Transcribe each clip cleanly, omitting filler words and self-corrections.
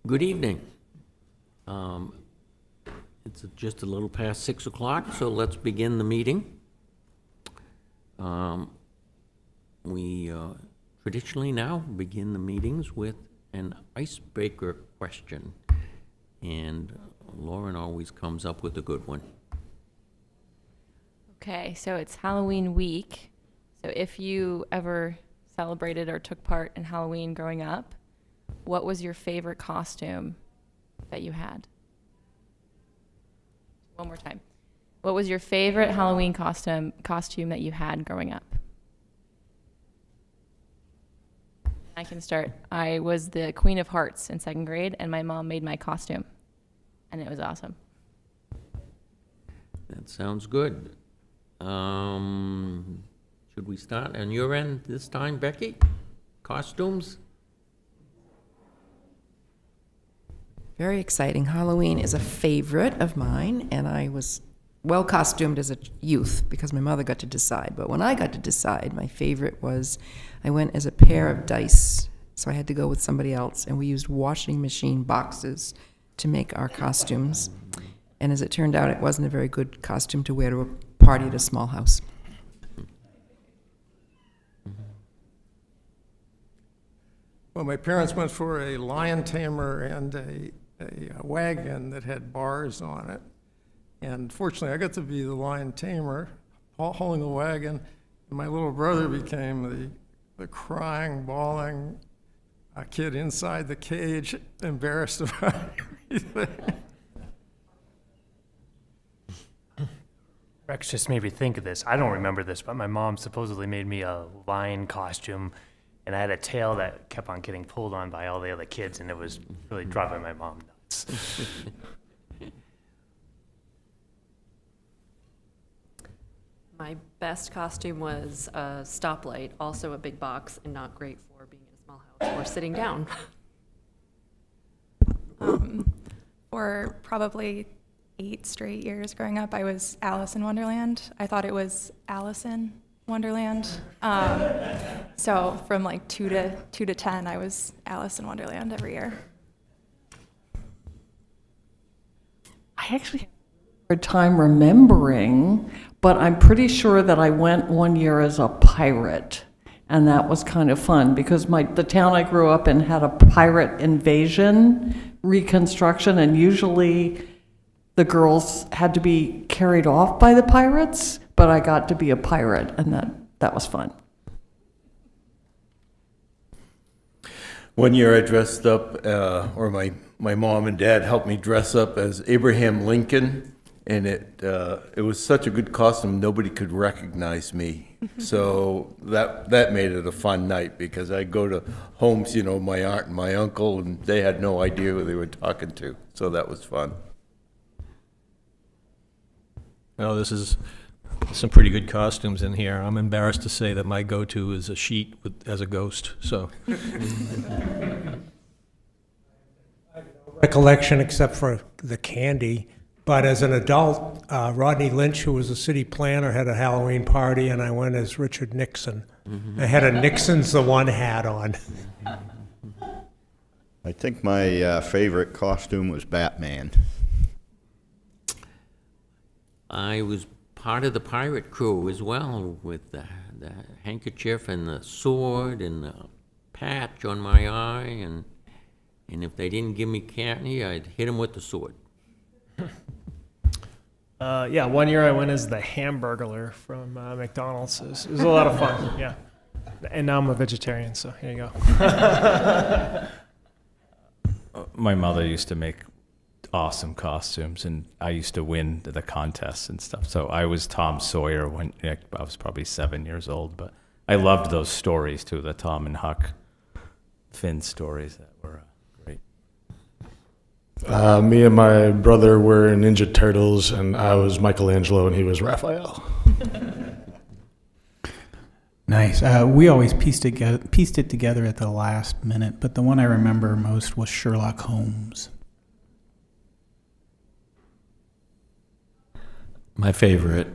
Good evening. It's just a little past 6 o'clock, so let's begin the meeting. We traditionally now begin the meetings with an icebreaker question, and Lauren always comes up with a good one. Okay, so it's Halloween week. So if you ever celebrated or took part in Halloween growing up, what was your favorite costume that you had? One more time. What was your favorite Halloween costume that you had growing up? I can start. I was the Queen of Hearts in 2nd grade, and my mom made my costume, and it was awesome. That sounds good. Should we start on your end this time, Becky? Costumes? Very exciting. Halloween is a favorite of mine, and I was well costumed as a youth because my mother got to decide. But when I got to decide, my favorite was I went as a pair of dice. So I had to go with somebody else, and we used washing machine boxes to make our costumes. And as it turned out, it wasn't a very good costume to wear to a party at a small house. Well, my parents went for a lion tamer and a wagon that had bars on it. And fortunately, I got to be the lion tamer, hauling the wagon. And my little brother became the crying, bawling kid inside the cage, embarrassed about everything. Rex just made me think of this. I don't remember this, but my mom supposedly made me a lion costume, and I had a tail that kept on getting pulled on by all the other kids, and it was really driving my mom nuts. My best costume was a stoplight, also a big box, and not great for being in a small house or sitting down. For probably 8 straight years growing up, I was Alice in Wonderland. I thought it was Alice in Wonderland. So from like 2 to 10, I was Alice in Wonderland every year. I actually had a hard time remembering, but I'm pretty sure that I went one year as a pirate, and that was kind of fun because the town I grew up in had a pirate invasion reconstruction, and usually the girls had to be carried off by the pirates, but I got to be a pirate, and that was fun. One year I dressed up, or my mom and dad helped me dress up as Abraham Lincoln, and it was such a good costume, nobody could recognize me. So that made it a fun night because I'd go to homes, my aunt and my uncle, and they had no idea who they were talking to. So that was fun. Oh, this is some pretty good costumes in here. I'm embarrassed to say that my go-to is a sheet as a ghost, so. Recollection except for the candy, but as an adult, Rodney Lynch, who was a city planner, had a Halloween party, and I went as Richard Nixon. I had a Nixon's the One hat on. I think my favorite costume was Batman. I was part of the pirate crew as well, with the handkerchief and the sword and the patch on my eye, and if they didn't give me candy, I'd hit them with the sword. Yeah, one year I went as the Hamburglar from McDonald's. It was a lot of fun, yeah. And now I'm a vegetarian, so here you go. My mother used to make awesome costumes, and I used to win the contests and stuff. So I was Tom Sawyer when I was probably 7 years old, but I loved those stories too, the Tom and Huck Finn stories that were great. Me and my brother were Ninja Turtles, and I was Michelangelo and he was Raphael. Nice. We always pieced it together at the last minute, but the one I remember most was Sherlock Holmes. My favorite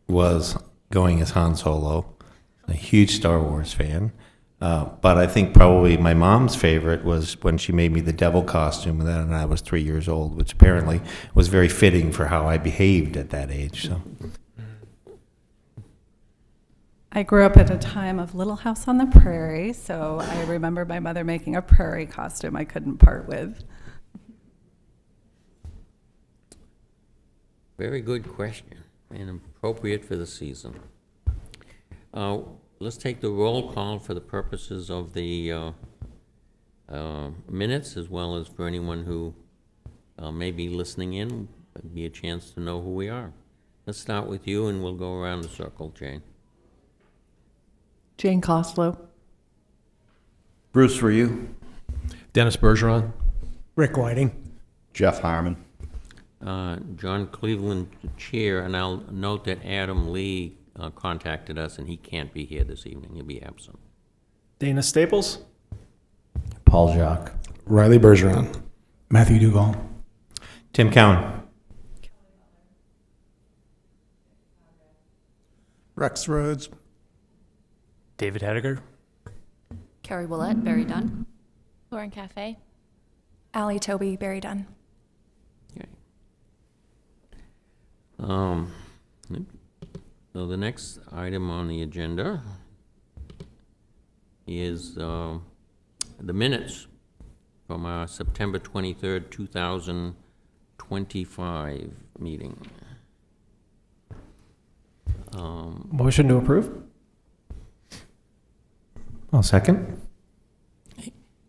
was going as Han Solo, a huge Star Wars fan. But I think probably my mom's favorite was when she made me the devil costume, and then I was 3 years old, which apparently was very fitting for how I behaved at that age. So. I grew up at a time of Little House on the Prairie, so I remember my mother making a prairie costume I couldn't part with. Very good question, and appropriate for the season. Let's take the roll call for the purposes of the minutes, as well as for anyone who may be listening in, be a chance to know who we are. Let's start with you, and we'll go around the circle, Jane. Jane Costlow. Bruce, for you? Dennis Bergeron. Rick Whiting. Jeff Harmon. John Cleveland, Chair, and I'll note that Adam Lee contacted us, and he can't be here this evening. He'll be absent. Dana Staples. Paul Jacques. Riley Bergeron. Matthew Duval. Tim Cowan. Rex Rhodes. David Hediger. Carrie Willett, Barry Dunn. Lauren Cafe. Allie Toby, Barry Dunn. Okay. So the next item on the agenda is the minutes from our September 23rd, 2025 meeting. Motion to approve? I'll second.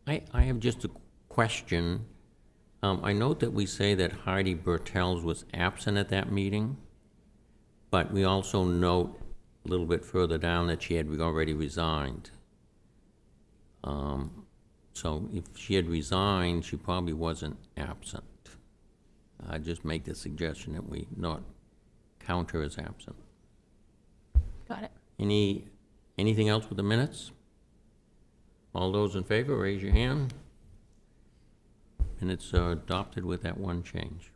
I have just a question. I note that we say that Heidi Bertels was absent at that meeting, but we also note a little bit further down that she had already resigned. So if she had resigned, she probably wasn't absent. I just make the suggestion that we not count her as absent. Got it. Anything else with the minutes? All those in favor, raise your hand. Minutes are adopted with that one change.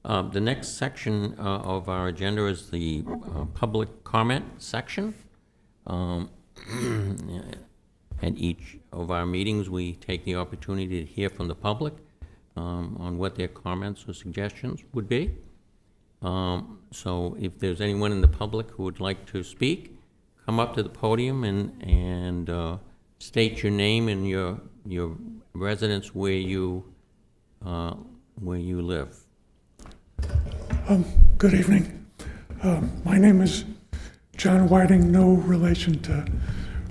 The next section of our agenda is the public comment section. At each of our meetings, we take the opportunity to hear from the public on what their comments or suggestions would be. So if there's anyone in the public who would like to speak, come up to the podium and state your name and your residence where you live. Good evening. My name is John Whiting, no relation to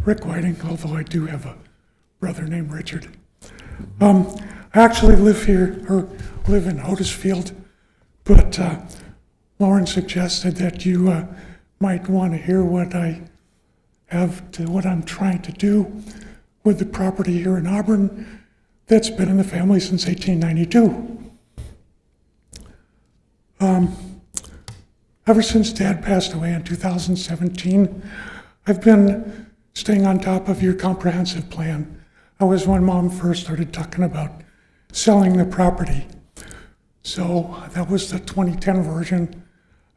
Rick Whiting, although I do have a brother named Richard. I actually live here, or live in Otisfield, but Lauren suggested that you might want to hear what I'm trying to do with the property here in Auburn that's been in the family since 1892. Ever since Dad passed away in 2017, I've been staying on top of your comprehensive plan. I was when Mom first started talking about selling the property. So that was the 2010 version.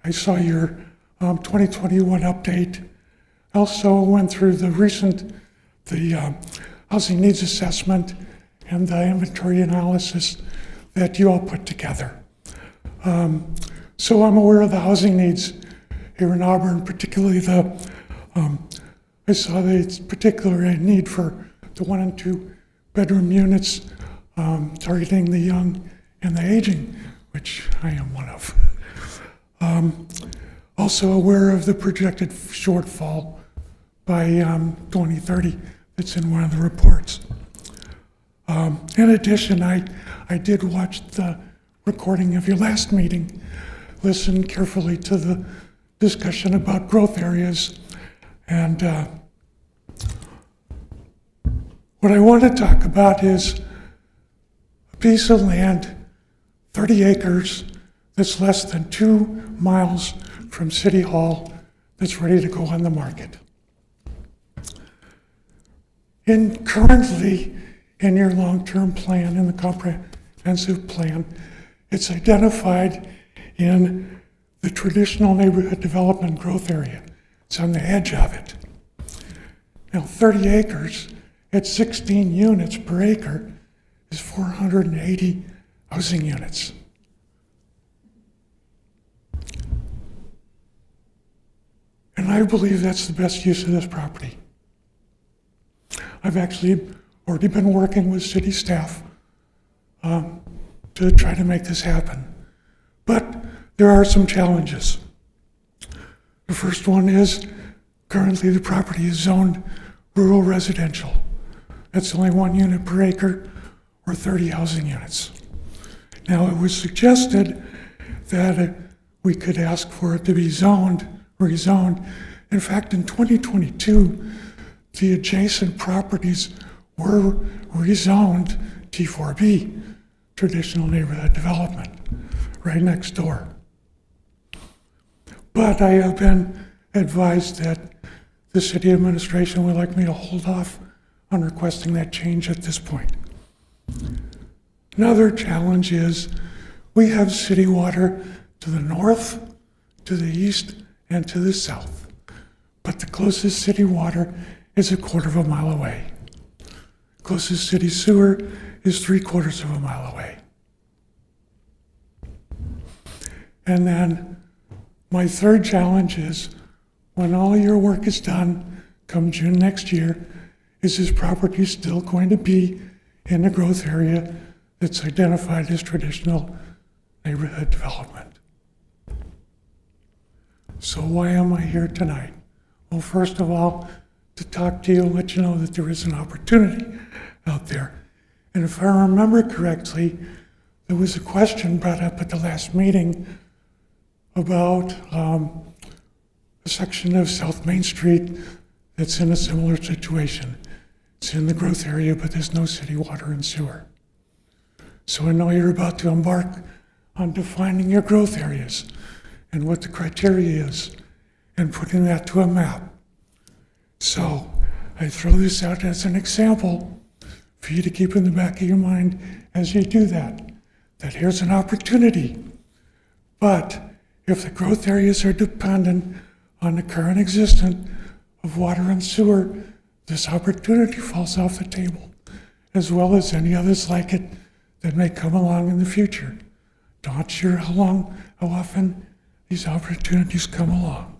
I saw your 2021 update. I also went through the housing needs assessment and the inventory analysis that you all put together. So I'm aware of the housing needs here in Auburn, particularly I saw the particular need for the 1 and 2 bedroom units targeting the young and the aging, which I am one of. Also aware of the projected shortfall by 2030 that's in one of the reports. In addition, I did watch the recording of your last meeting, listen carefully to the discussion about growth areas, and what I want to talk about is a piece of land, 30 acres, that's less than 2 miles from City Hall, that's ready to go on the market. Currently, in your long-term plan, in the comprehensive plan, it's identified in the traditional neighborhood development growth area. It's on the edge of it. Now, 30 acres at 16 units per acre is 480 housing units. And I believe that's the best use of this property. I've actually already been working with city staff to try to make this happen. But there are some challenges. The first one is currently the property is zoned rural residential. That's only 1 unit per acre or 30 housing units. Now, it was suggested that we could ask for it to be rezoned. In fact, in 2022, the adjacent properties were rezoned T4B, traditional neighborhood development, right next door. But I have been advised that the city administration would like me to hold off on requesting that change at this point. Another challenge is we have city water to the north, to the east, and to the south. But the closest city water is 1/4 of a mile away. Closest city sewer is 3/4 of a mile away. And then my third challenge is when all your work is done, come June next year, is this property still going to be in the growth area that's identified as traditional neighborhood development? So why am I here tonight? Well, first of all, to talk to you and let you know that there is an opportunity out there. And if I remember correctly, there was a question brought up at the last meeting about a section of South Main Street that's in a similar situation. It's in the growth area, but there's no city water and sewer. So I know you're about to embark on defining your growth areas and what the criteria is and putting that to a map. So I throw this out as an example for you to keep in the back of your mind as you do that here's an opportunity. But if the growth areas are dependent on the current existence of water and sewer, this opportunity falls off the table, as well as any others like it that may come along in the future. Not sure how often these opportunities come along.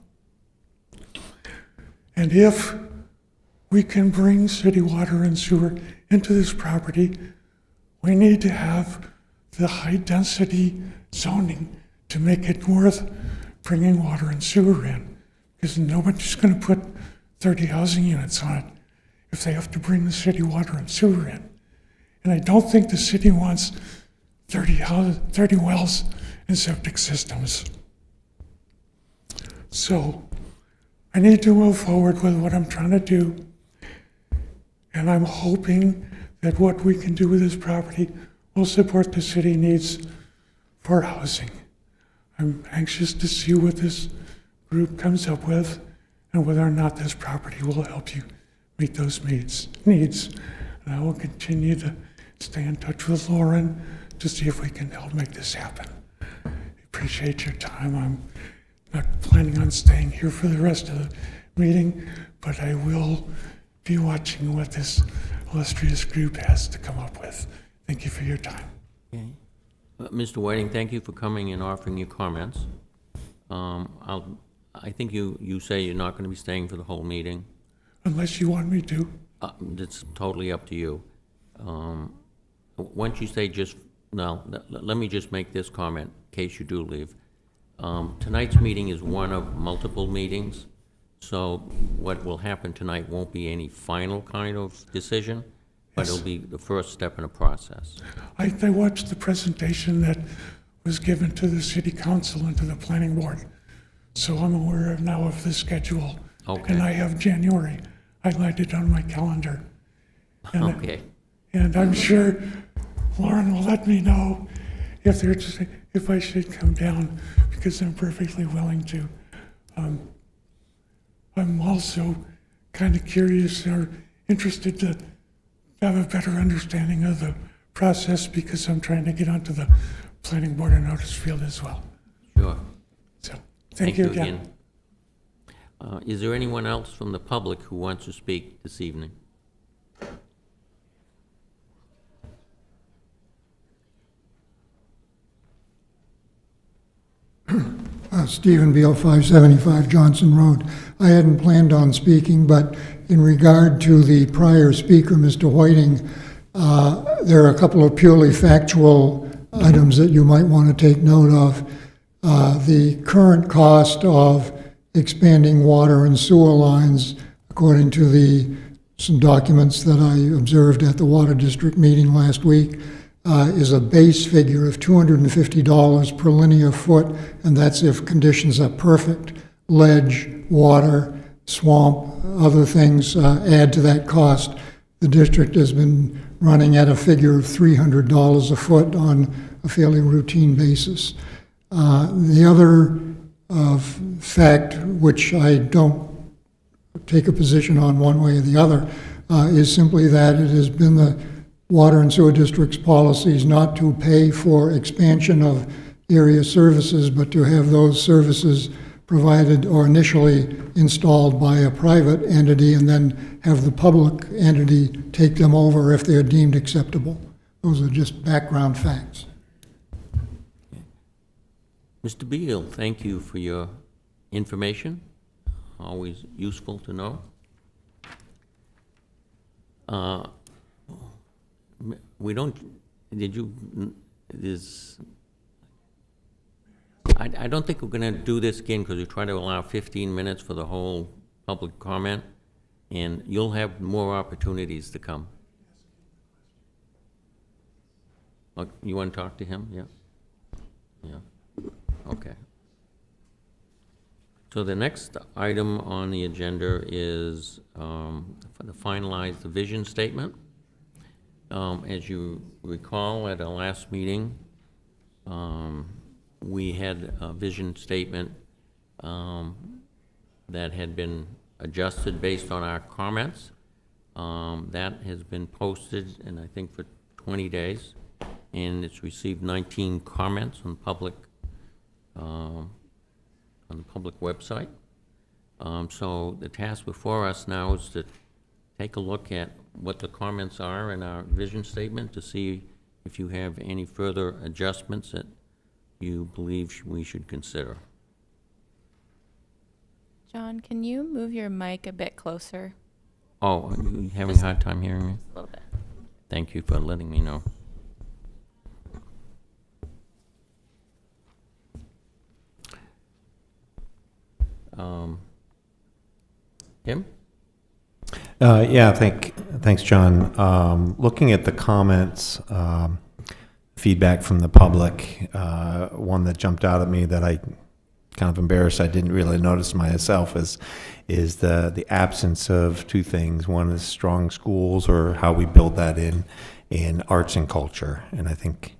And if we can bring city water and sewer into this property, we need to have the high-density zoning to make it worth bringing water and sewer in, because nobody's going to put 30 housing units on it if they have to bring the city water and sewer in. And I don't think the city wants 30 wells and septic systems. So I need to move forward with what I'm trying to do, and I'm hoping that what we can do with this property will support the city needs for housing. I'm anxious to see what this group comes up with and whether or not this property will help you meet those needs. And I will continue to stay in touch with Lauren to see if we can help make this happen. I appreciate your time. I'm not planning on staying here for the rest of the meeting, but I will be watching what this illustrious group has to come up with. Thank you for your time. Okay. Mr. Whiting, thank you for coming and offering your comments. I think you say you're not going to be staying for the whole meeting. Unless you want me to. It's totally up to you. Once you say let me just make this comment in case you do leave. Tonight's meeting is one of multiple meetings, so what will happen tonight won't be any final kind of decision, but it'll be the first step in a process. I watched the presentation that was given to the city council and to the planning board, so I'm aware now of the schedule. Okay. And I have January highlighted on my calendar. And Okay. And I'm sure Lauren will let me know if I should come down, because I'm perfectly willing to. I'm also kind of curious or interested to have a better understanding of the process, because I'm trying to get onto the planning board and notice field as well. Sure. So Thank you again. Is there anyone else from the public who wants to speak this evening? Stephen Beal, 575 Johnson Road. I hadn't planned on speaking, but in regard to the prior speaker, Mr. Whiting, there are a couple of purely factual items that you might want to take note of. The current cost of expanding water and sewer lines, according to some documents that I observed at the Water District meeting last week, is a base figure of $250 per linear foot, and that's if conditions are perfect. Ledge, water, swamp, other things add to that cost. The district has been running at a figure of $300 a foot on a fairly routine basis. The other fact, which I don't take a position on one way or the other, is simply that it has been the Water and Sewer District's policies not to pay for expansion of area services, but to have those services provided or initially installed by a private entity and then have the public entity take them over if they're deemed acceptable. Those are just background facts. Mr. Beal, thank you for your information. Always useful to know. We don't, I don't think we're going to do this again because we try to allow 15 minutes for the whole public comment, and you'll have more opportunities to come. You want to talk to him? Yeah. Yeah. Okay. So the next item on the agenda is for the finalize the vision statement. As you recall, at our last meeting, we had a vision statement that had been adjusted based on our comments. That has been posted, and I think for 20 days, and it's received 19 comments on the public website. So the task before us now is to take a look at what the comments are in our vision statement to see if you have any further adjustments that you believe we should consider. John, can you move your mic a bit closer? Oh, are you having a hard time hearing me? A little bit. Thank you for letting me know. Tim? Yeah, thanks, John. Looking at the comments, feedback from the public, one that jumped out at me that I kind of embarrassed I didn't really notice myself is the absence of two things. One is strong schools, or how we build that in arts and culture. And I think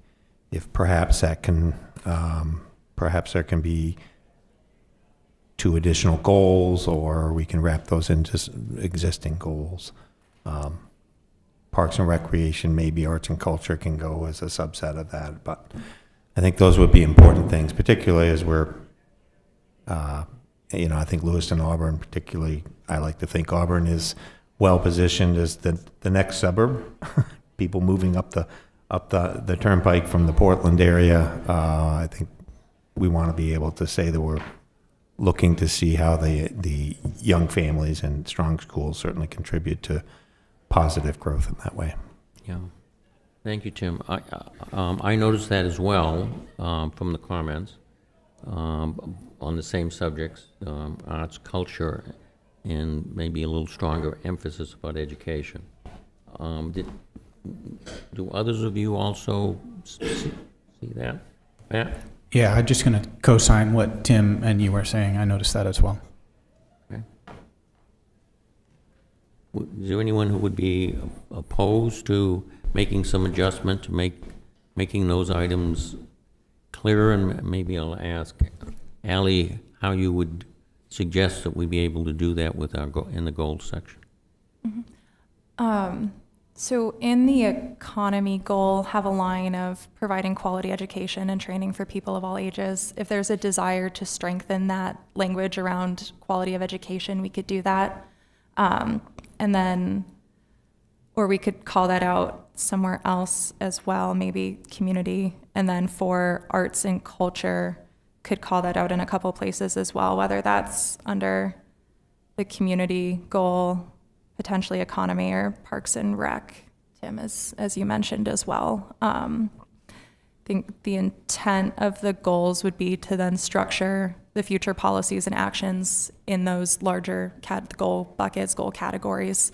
if perhaps that can, perhaps there can be 2 additional goals, or we can wrap those into existing goals. Parks and recreation, maybe arts and culture can go as a subset of that, but I think those would be important things, particularly as we're, I think Lewiston, Auburn, particularly, I like to think Auburn is well positioned as the next suburb. People moving up the turnpike from the Portland area. I think we want to be able to say that we're looking to see how the young families and strong schools certainly contribute to positive growth in that way. Yeah. Thank you, Tim. I noticed that as well from the comments on the same subjects, arts, culture, and maybe a little stronger emphasis about education. Do others of you also see that? Matt? Yeah, I'm just going to co-sign what Tim and you were saying. I noticed that as well. Okay. Is there anyone who would be opposed to making some adjustment to making those items clearer? And maybe I'll ask Allie how you would suggest that we be able to do that with our in the goals section. Mm-hmm. So in the economy goal, have a line of providing quality education and training for people of all ages. If there's a desire to strengthen that language around quality of education, we could do that. And then, or we could call that out somewhere else as well, maybe community. And then for arts and culture, could call that out in a couple places as well, whether that's under the community goal, potentially economy, or parks and rec, Tim, as you mentioned as well. I think the intent of the goals would be to then structure the future policies and actions in those larger goal buckets, goal categories.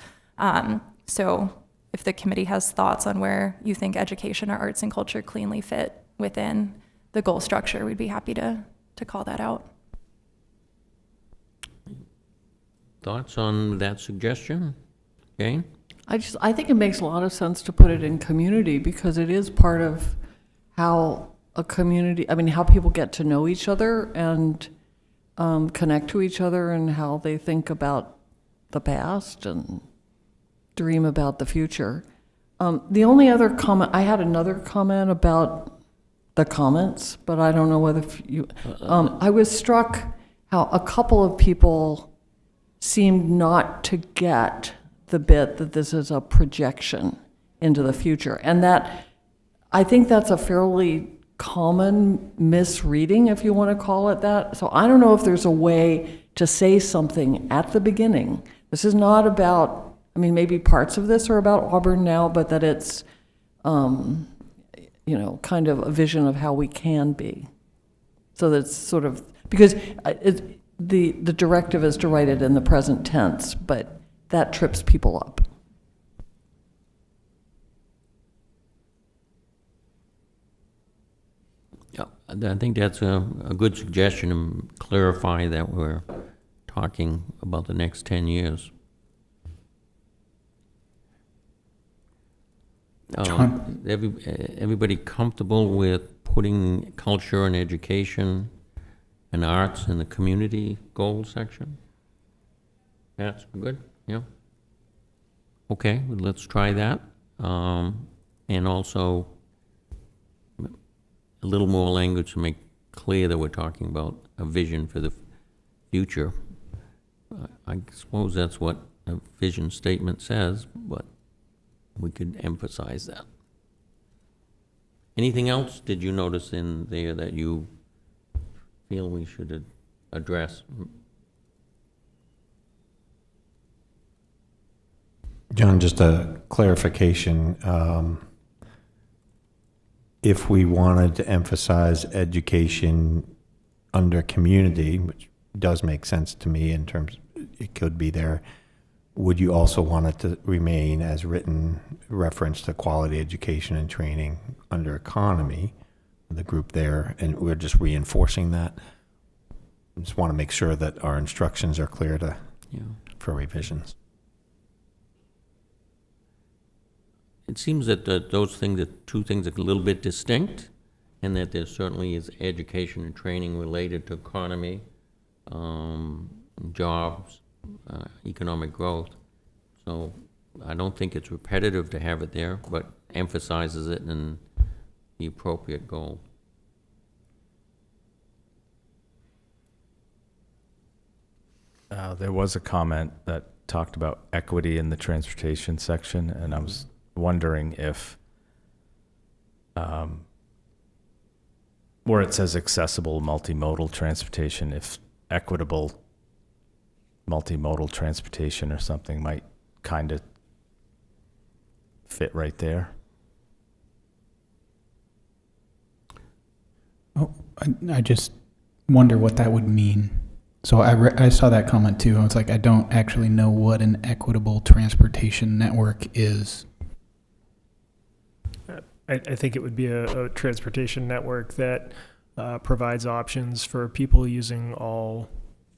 So if the committee has thoughts on where you think education or arts and culture cleanly fit within the goal structure, we'd be happy to call that out. Thoughts on that suggestion? Jane? I think it makes a lot of sense to put it in community because it is part of how a community, I mean, how people get to know each other and connect to each other and how they think about the past and dream about the future. The only other comment, I had another comment about the comments, but I don't know whether you, I was struck how a couple of people seemed not to get the bit that this is a projection into the future. And that, I think that's a fairly common misreading, if you want to call it that. So I don't know if there's a way to say something at the beginning. This is not about, I mean, maybe parts of this are about Auburn now, but that it's, you know, kind of a vision of how we can be. So that's sort of, because the directive is to write it in the present tense, but that trips people up. Yeah, I think that's a good suggestion to clarify that we're talking about the next 10 years. Everybody comfortable with putting culture and education and arts in the community goal section? That's good, yeah. Okay, let's try that. And also a little more language to make clear that we're talking about a vision for the future. I suppose that's what a vision statement says, but we could emphasize that. Anything else did you notice in there that you feel we should address? John, just a clarification. If we wanted to emphasize education under community, which does make sense to me in terms, it could be there, would you also want it to remain as written reference to quality education and training under economy, the group there, and we're just reinforcing that? I just want to make sure that our instructions are clear to for revisions. It seems that those things, the two things are a little bit distinct, and that there certainly is education and training related to economy, jobs, economic growth. So I don't think it's repetitive to have it there, but emphasizes it in the appropriate goal. There was a comment that talked about equity in the transportation section, and I was wondering if where it says accessible multimodal transportation, if equitable multimodal transportation or something might kind of fit right there. Oh, I just wonder what that would mean. So I saw that comment too. I was like, I don't actually know what an equitable transportation network is. I think it would be a transportation network that provides options for people using all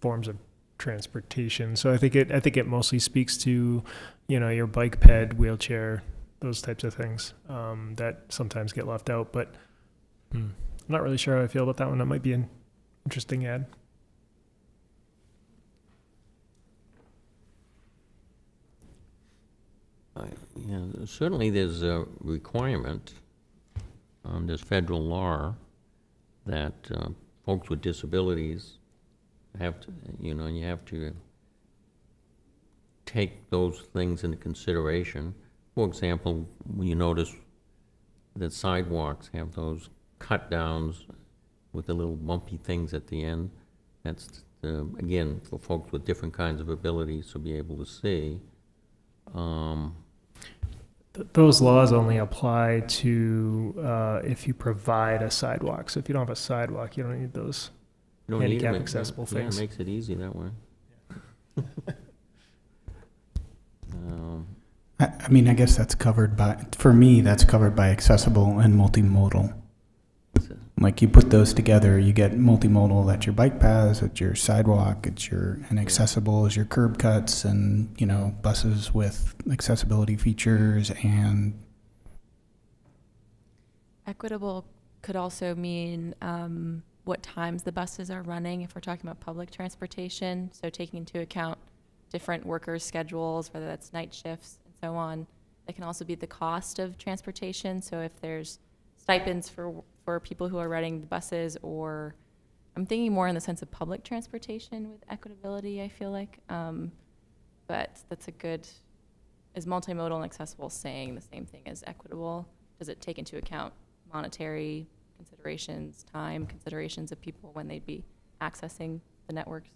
forms of transportation. So I think it mostly speaks to, you know, your bike ped, wheelchair, those types of things that sometimes get left out. But I'm not really sure how I feel about that one. That might be an interesting ad. Yeah, certainly there's a requirement, there's federal law that folks with disabilities have to, you know, you have to take those things into consideration. For example, when you notice that sidewalks have those cut downs with the little bumpy things at the end, that's, again, for folks with different kinds of abilities to be able to see. Those laws only apply to if you provide a sidewalk. So if you don't have a sidewalk, you don't need those You don't need handicap them. accessible Yeah, things. it makes it easy that way. I mean, I guess that's covered by, for me, that's covered by accessible and multimodal. Like you put those together, you get multimodal, that's your bike paths, it's your sidewalk, and accessible is your curb cuts and, you know, buses with accessibility features and. Equitable could also mean what times the buses are running if we're talking about public transportation. So taking into account different workers' schedules, whether that's night shifts and so on. That can also be the cost of transportation. So if there's stipends for people who are riding the buses, or I'm thinking more in the sense of public transportation with equitability, I feel like. But that's a good, is multimodal and accessible saying the same thing as equitable? Does it take into account monetary considerations, time considerations of people when they'd be accessing the networks?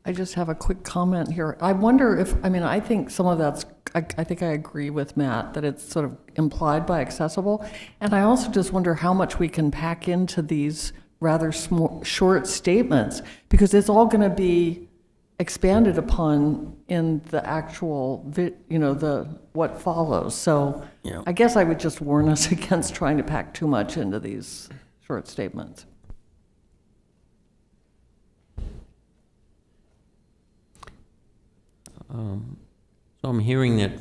I just have a quick comment here. I wonder if, I mean, I think some of that's, I think I agree with Matt that it's sort of implied by accessible. And I also just wonder how much we can pack into these rather short statements, because it's all going to be expanded upon in the actual, you know, what follows. So Yeah. I guess I would just warn us against trying to pack too much into these short statements. So I'm hearing that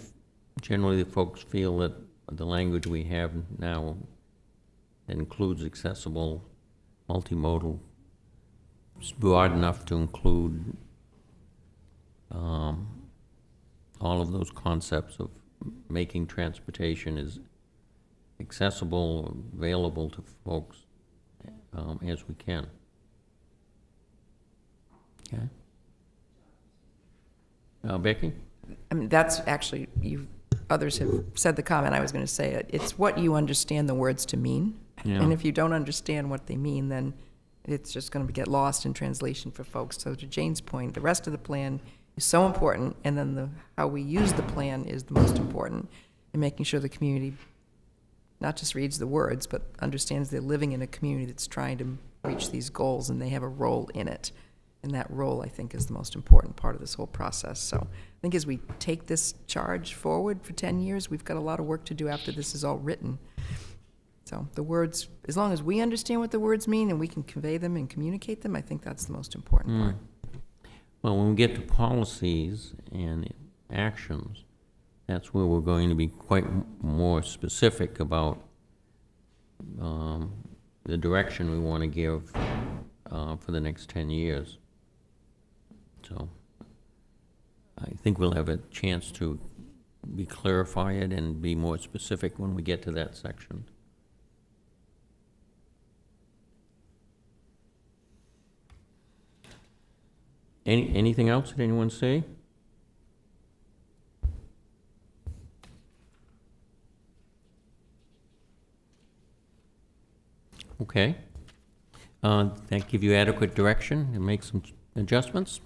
generally the folks feel that the language we have now that includes accessible, multimodal, is broad enough to include all of those concepts of making transportation as accessible, available to folks as we can. Okay. Becky? I mean, that's actually, others have said the comment I was going to say. It's what you understand the words to mean. Yeah. And if you don't understand what they mean, then it's just going to get lost in translation for folks. So to Jane's point, the rest of the plan is so important, and then how we use the plan is the most important, in making sure the community not just reads the words, but understands they're living in a community that's trying to reach these goals, and they have a role in it. And that role, I think, is the most important part of this whole process. So I think as we take this charge forward for 10 years, we've got a lot of work to do after this is all written. So the words, as long as we understand what the words mean and we can convey them and communicate them, I think that's the most important part. Well, when we get to policies and actions, that's where we're going to be quite more specific about the direction we want to give for the next 10 years. So I think we'll have a chance to clarify it and be more specific when we get to that section. Anything else that anyone say? Okay. That give you adequate direction and make some adjustments?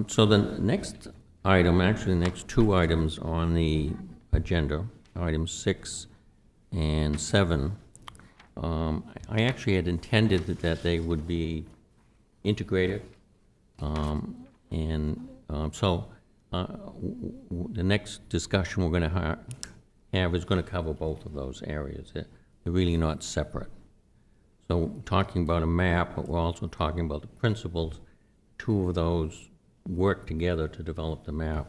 So the next item, actually the next two items on the agenda, items 6 and 7, I actually had intended that they would be integrated. So the next discussion we're going to have is going to cover both of those areas. They're really not separate. So talking about a map, but we're also talking about the principles. Two of those work together to develop the map.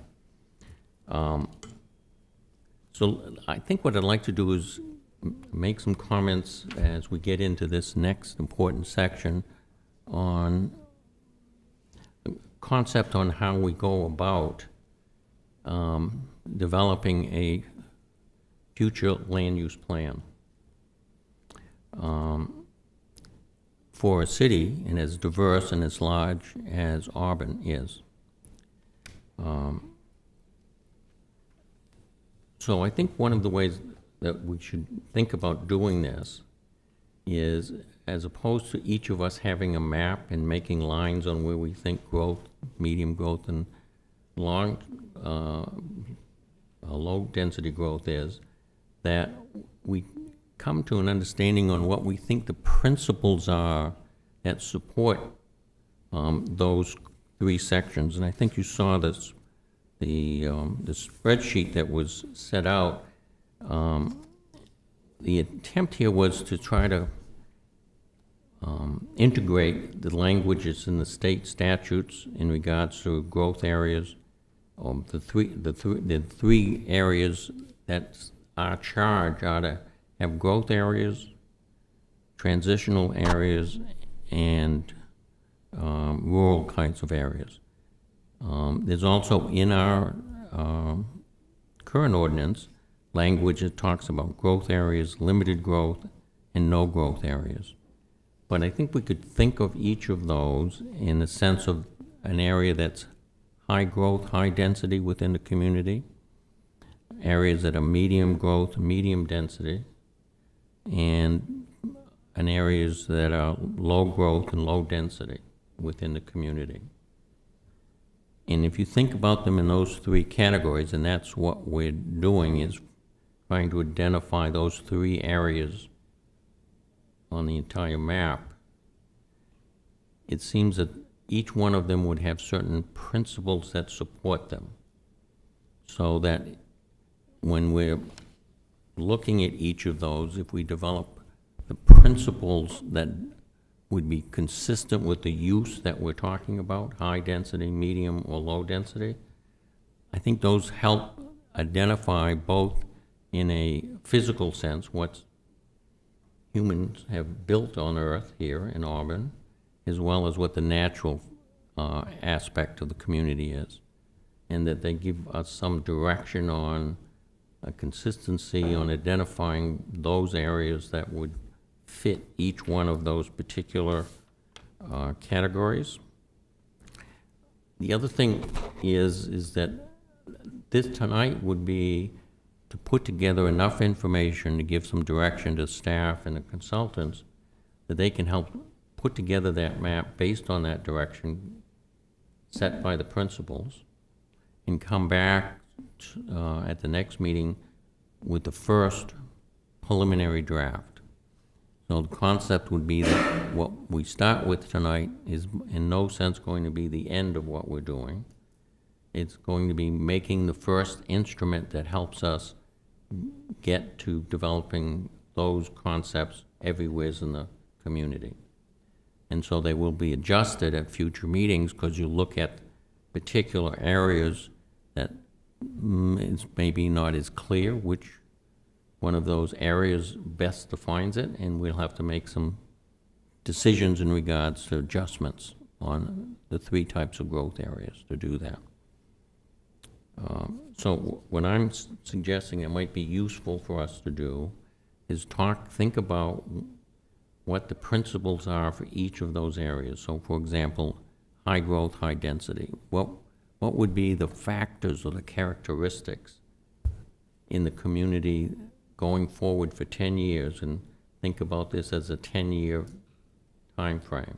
So I think what I'd like to do is make some comments as we get into this next important section on the concept on how we go about developing a future land use plan for a city and as diverse and as large as Auburn is. So I think one of the ways that we should think about doing this is, as opposed to each of us having a map and making lines on where we think growth, medium growth, and low density growth is, that we come to an understanding on what we think the principles are that support those three sections. And I think you saw this, the spreadsheet that was set out. The attempt here was to try to integrate the languages in the state statutes in regards to growth areas. The three areas that are charged are to have growth areas, transitional areas, and rural kinds of areas. There's also in our current ordinance language that talks about growth areas, limited growth, and no growth areas. But I think we could think of each of those in the sense of an area that's high growth, high density within the community, areas that are medium growth, medium density, and areas that are low growth and low density within the community. And if you think about them in those three categories, and that's what we're doing, is trying to identify those three areas on the entire map, it seems that each one of them would have certain principles that support them, so that when we're looking at each of those, if we develop the principles that would be consistent with the use that we're talking about, high density, medium, or low density, I think those help identify both in a physical sense what humans have built on Earth here in Auburn, as well as what the natural aspect of the community is, and that they give us some direction on a consistency on identifying those areas that would fit each one of those particular categories. The other thing is that this tonight would be to put together enough information to give some direction to staff and the consultants that they can help put together that map based on that direction set by the principals, and come back at the next meeting with the first preliminary draft. So the concept would be that what we start with tonight is in no sense going to be the end of what we're doing. It's going to be making the first instrument that helps us get to developing those concepts everywhere in the community. And so they will be adjusted at future meetings, because you look at particular areas that it's maybe not as clear which one of those areas best defines it, and we'll have to make some decisions in regards to adjustments on the three types of growth areas to do that. So what I'm suggesting it might be useful for us to do is think about what the principles are for each of those areas. So for example, high growth, high density. What would be the factors or the characteristics in the community going forward for 10 years, and think about this as a 10-year time frame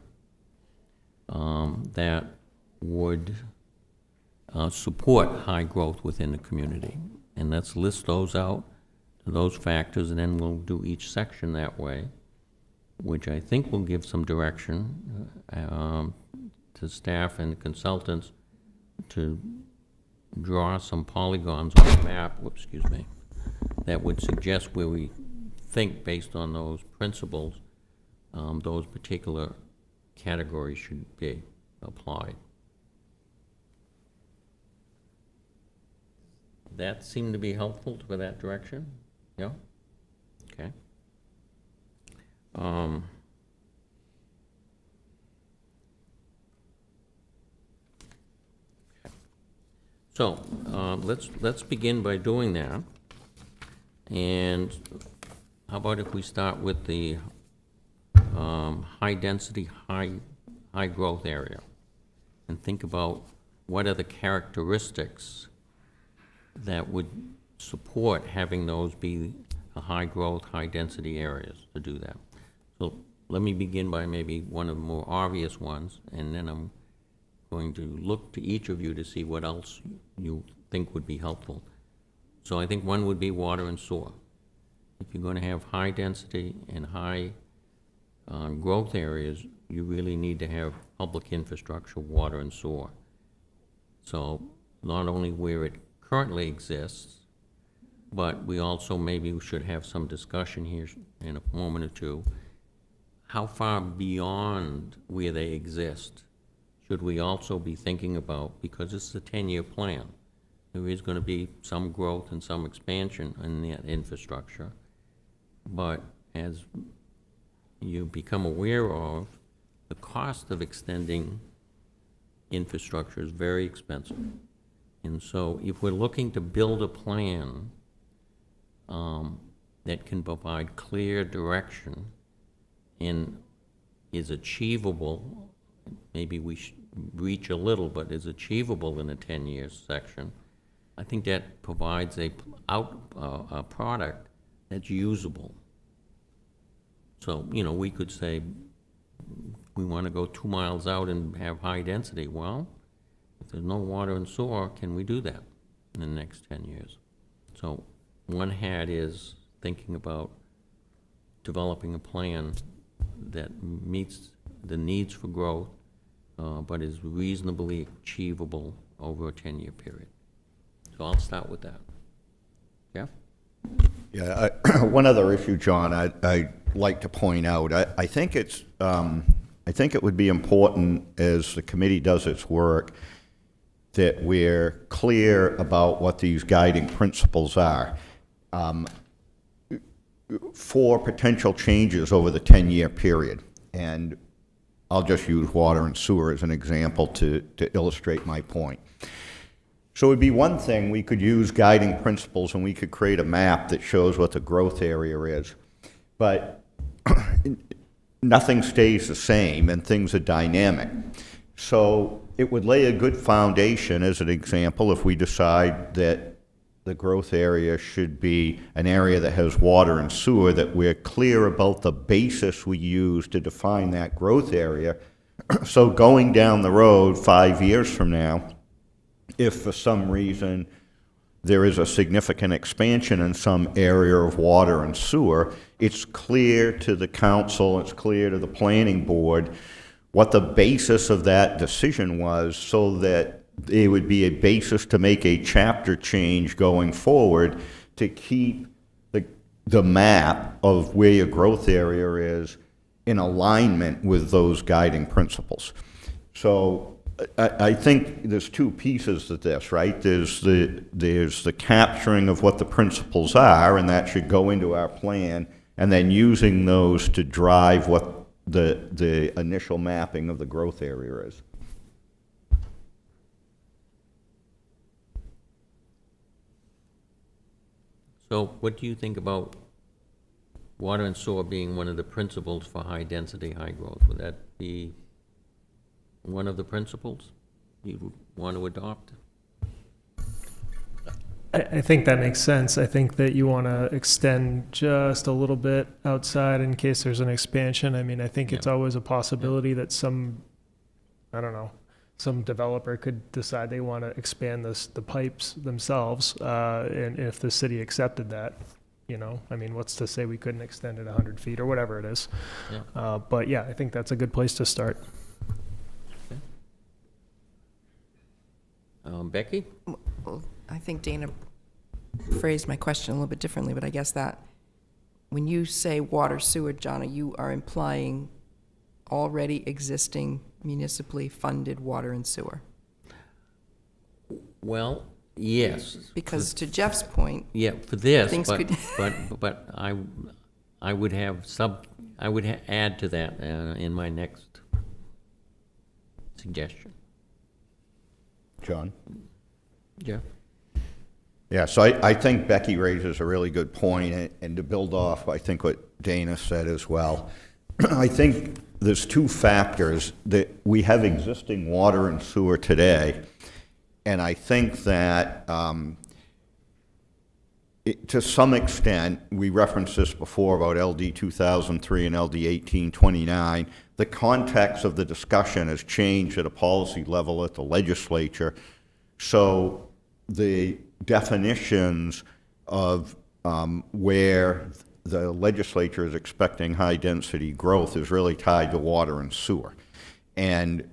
that would support high growth within the community. And let's list those out, those factors, and then we'll do each section that way, which I think will give some direction to staff and consultants to draw some polygons on the map, that would suggest where we think, based on those principles, those particular categories should be applied. That seemed to be helpful for that direction? Yeah? Okay. So, let's begin by doing that. And how about if we start with the high-density, high-growth area? And think about what are the characteristics that would support having those be a high-growth, high-density areas to do that. So let me begin by maybe one of the more obvious ones, and then I'm going to look to each of you to see what else you think would be helpful. So I think one would be water and sewer. If you're going to have high density and high growth areas, you really need to have public infrastructure, water and sewer. So not only where it currently exists, but we also maybe should have some discussion here in a moment or two. How far beyond where they exist should we also be thinking about, because it's a 10-year plan. There is going to be some growth and some expansion in that infrastructure. But as you become aware of, the cost of extending infrastructure is very expensive. And so if we're looking to build a plan that can provide clear direction and is achievable, maybe we should reach a little, but is achievable in a 10-year section, I think that provides a product that's usable. So, you know, we could say we want to go 2 miles out and have high density. Well, if there's no water and sewer, can we do that in the next 10 years? So one hat is thinking about developing a plan that meets the needs for growth, but is reasonably achievable over a 10-year period. So I'll start with that. Jeff? Yeah, one other issue, John, I'd like to point out. I think it's, I think it would be important as the committee does its work that we're clear about what these guiding principles are for potential changes over the 10-year period. And I'll just use water and sewer as an example to illustrate my point. So it would be one thing, we could use guiding principles and we could create a map that shows what the growth area is. But nothing stays the same and things are dynamic. So it would lay a good foundation, as an example, if we decide that the growth area should be an area that has water and sewer, that we're clear about the basis we use to define that growth area. So going down the road 5 years from now, if for some reason there is a significant expansion in some area of water and sewer, it's clear to the council, it's clear to the planning board what the basis of that decision was, so that it would be a basis to make a chapter change going forward to keep the map of where your growth area is in alignment with those guiding principles. So I think there's two pieces to this, right? There's the capturing of what the principles are, and that should go into our plan, and then using those to drive what the initial mapping of the growth area is. So what do you think about water and sewer being one of the principles for high density, high growth? Would that be one of the principles you would want to adopt? I think that makes sense. I think that you want to extend just a little bit outside in case there's an expansion. I mean, I think it's always a possibility that some developer could decide they want to expand the pipes themselves, and if the city accepted that, you know, I mean, what's to say we couldn't extend it 100 feet or whatever it is. Yeah. But yeah, I think that's a good place to start. Becky? Well, I think Dana phrased my question a little bit differently, but I guess that when you say water sewer, John, you are implying already existing municipally funded water and sewer. Well, yes. Because to Jeff's point, yeah, for this, things but, could but I would add to that in my next suggestion. John? Jeff? Yeah, so I think Becky raises a really good point, and to build off, I think what Dana said as well. I think there's two factors that we have existing water and sewer today, and I think that to some extent, we referenced this before about LD 2003 and LD 1829, the context of the discussion has changed at a policy level at the legislature, so the definitions of where the legislature is expecting high-density growth is really tied to water and sewer. And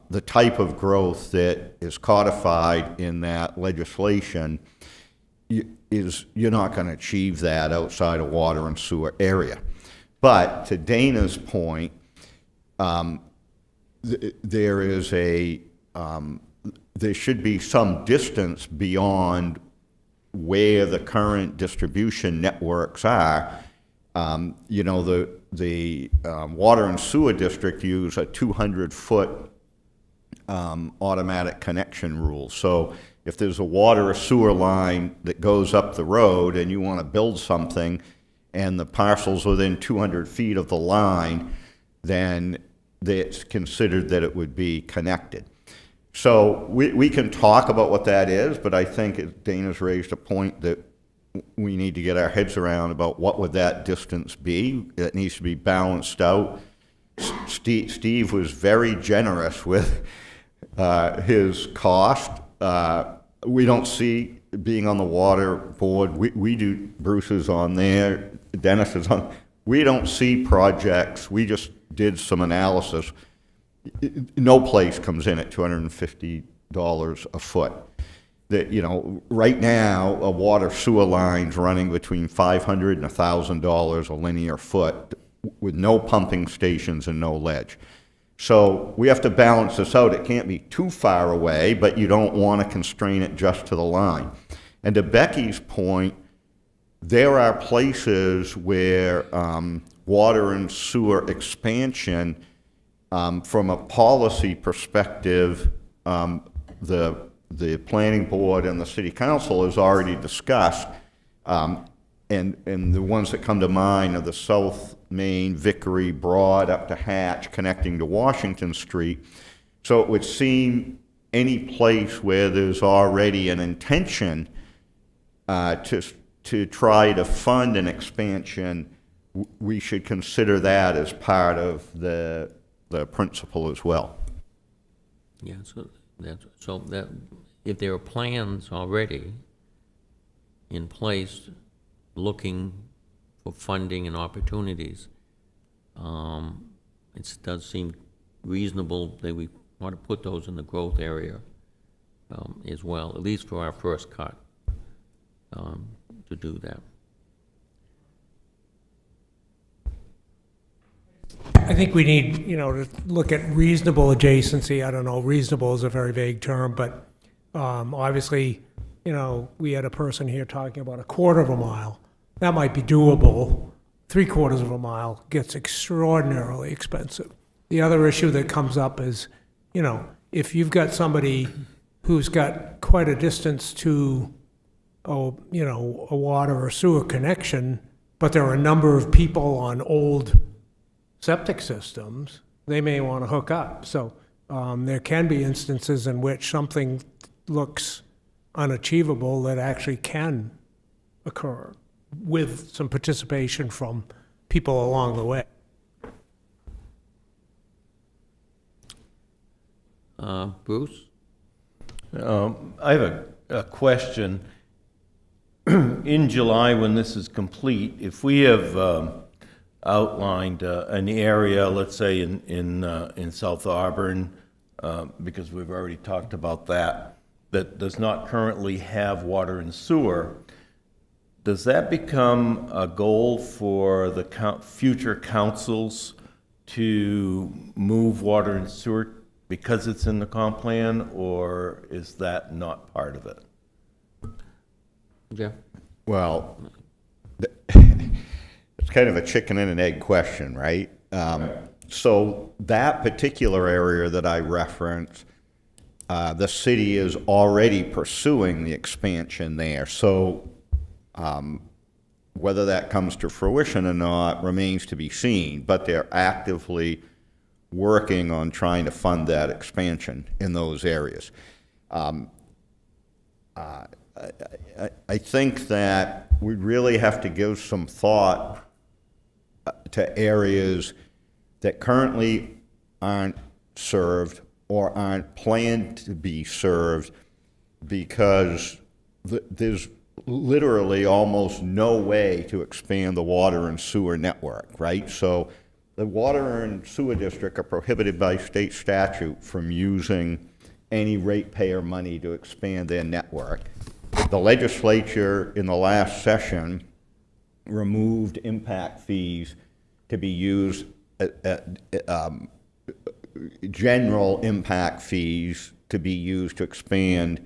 the type of growth that is codified in that legislation you're not going to achieve that outside a water and sewer area. But to Dana's point, there should be some distance beyond where the current distribution networks are. You know, the water and sewer district use a 200-foot automatic connection rule. So if there's a water or sewer line that goes up the road and you want to build something and the parcel's within 200 feet of the line, then it's considered that it would be connected. So we can talk about what that is, but I think Dana's raised a point that we need to get our heads around about what would that distance be. It needs to be balanced out. Steve was very generous with his cost. We don't see, being on the water board, we do, Bruce is on there, Dennis is on, we don't see projects, we just did some analysis. No place comes in at $250 a foot. That, you know, right now, a water sewer line's running between $500 and $1,000 a linear foot with no pumping stations and no ledge. So we have to balance this out. It can't be too far away, but you don't want to constrain it just to the line. And to Becky's point, there are places where water and sewer expansion, from a policy perspective, the planning board and the city council has already discussed, and the ones that come to mind are the South Maine, Vickery, Broad, up to Hatch, connecting to Washington Street. So it would seem any place where there's already an intention to try to fund an expansion, we should consider that as part of the principle as well. Yeah, so that if there are plans already in place looking for funding and opportunities, it does seem reasonable that we want to put those in the growth area as well, at least for our first cut, to do that. I think we need, to look at reasonable adjacency. I don't know, reasonable is a very vague term, but obviously, we had a person here talking about a quarter of a mile. That might be doable. 3/4 of a mile gets extraordinarily expensive. The other issue that comes up is, if you've got somebody who's got quite a distance to, a water or sewer connection, but there are a number of people on old septic systems, they may want to hook up. So there can be instances in which something looks unachievable that actually can occur with some participation from people along the way. Bruce? I have a question. In July, when this is complete, if we have outlined an area, let's say in South Auburn, because we've already talked about that does not currently have water and sewer, does that become a goal for the future councils to move water and sewer because it's in the comp plan, or is that not part of it? Jeff? Well, it's kind of a chicken and an egg question, right? So that particular area that I referenced, the city is already pursuing the expansion there. So whether that comes to fruition or not remains to be seen, but they're actively working on trying to fund that expansion in those areas. I think that we really have to give some thought to areas that currently aren't served or aren't planned to be served, because there's literally almost no way to expand the water and sewer network, right? So the water and sewer district are prohibited by state statute from using any ratepayer money to expand their network. The legislature in the last session removed impact fees to be used, general impact fees to be used to expand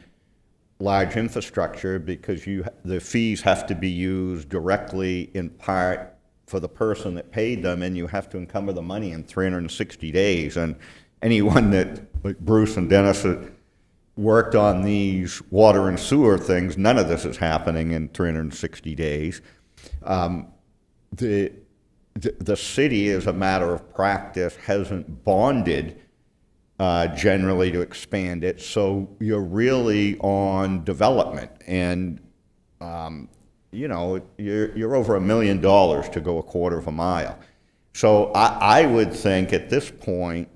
large infrastructure, because the fees have to be used directly in part for the person that paid them, and you have to encumber the money in 360 days. And anyone that, like Bruce and Dennis, worked on these water and sewer things, none of this is happening in 360 days. The city, as a matter of practice, hasn't bonded generally to expand it, so you're really on development. And you know, you're over $1 million to go a quarter of a mile. So I would think at this point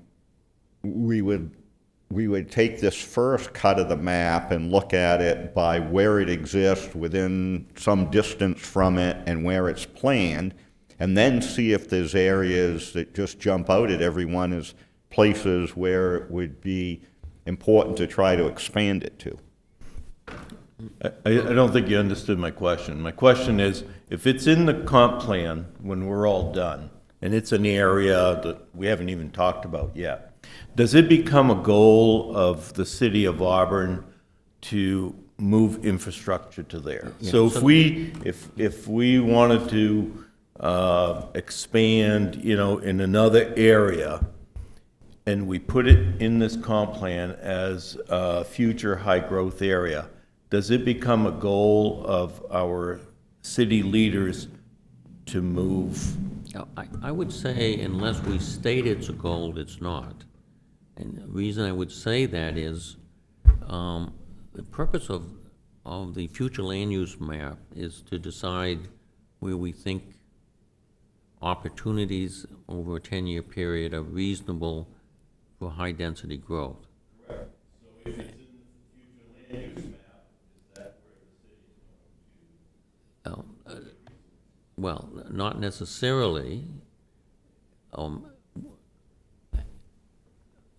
we would take this first cut of the map and look at it by where it exists within some distance from it and where it's planned, and then see if there's areas that just jump out at everyone as places where it would be important to try to expand it to. I don't think you understood my question. My question is, if it's in the comp plan when we're all done, and it's an area that we haven't even talked about yet, does it become a goal of the city of Auburn to move infrastructure to there? Yeah. So if we wanted to expand, you know, in another area, and we put it in this comp plan as a future high-growth area, does it become a goal of our city leaders to move? I would say unless we state it's a goal, it's not. And the reason I would say that is the purpose of the future land use map is to decide where we think opportunities over a 10-year period are reasonable for high-density growth. Right. So if it's in the future land use map, is that where the city is going to? Well, not necessarily.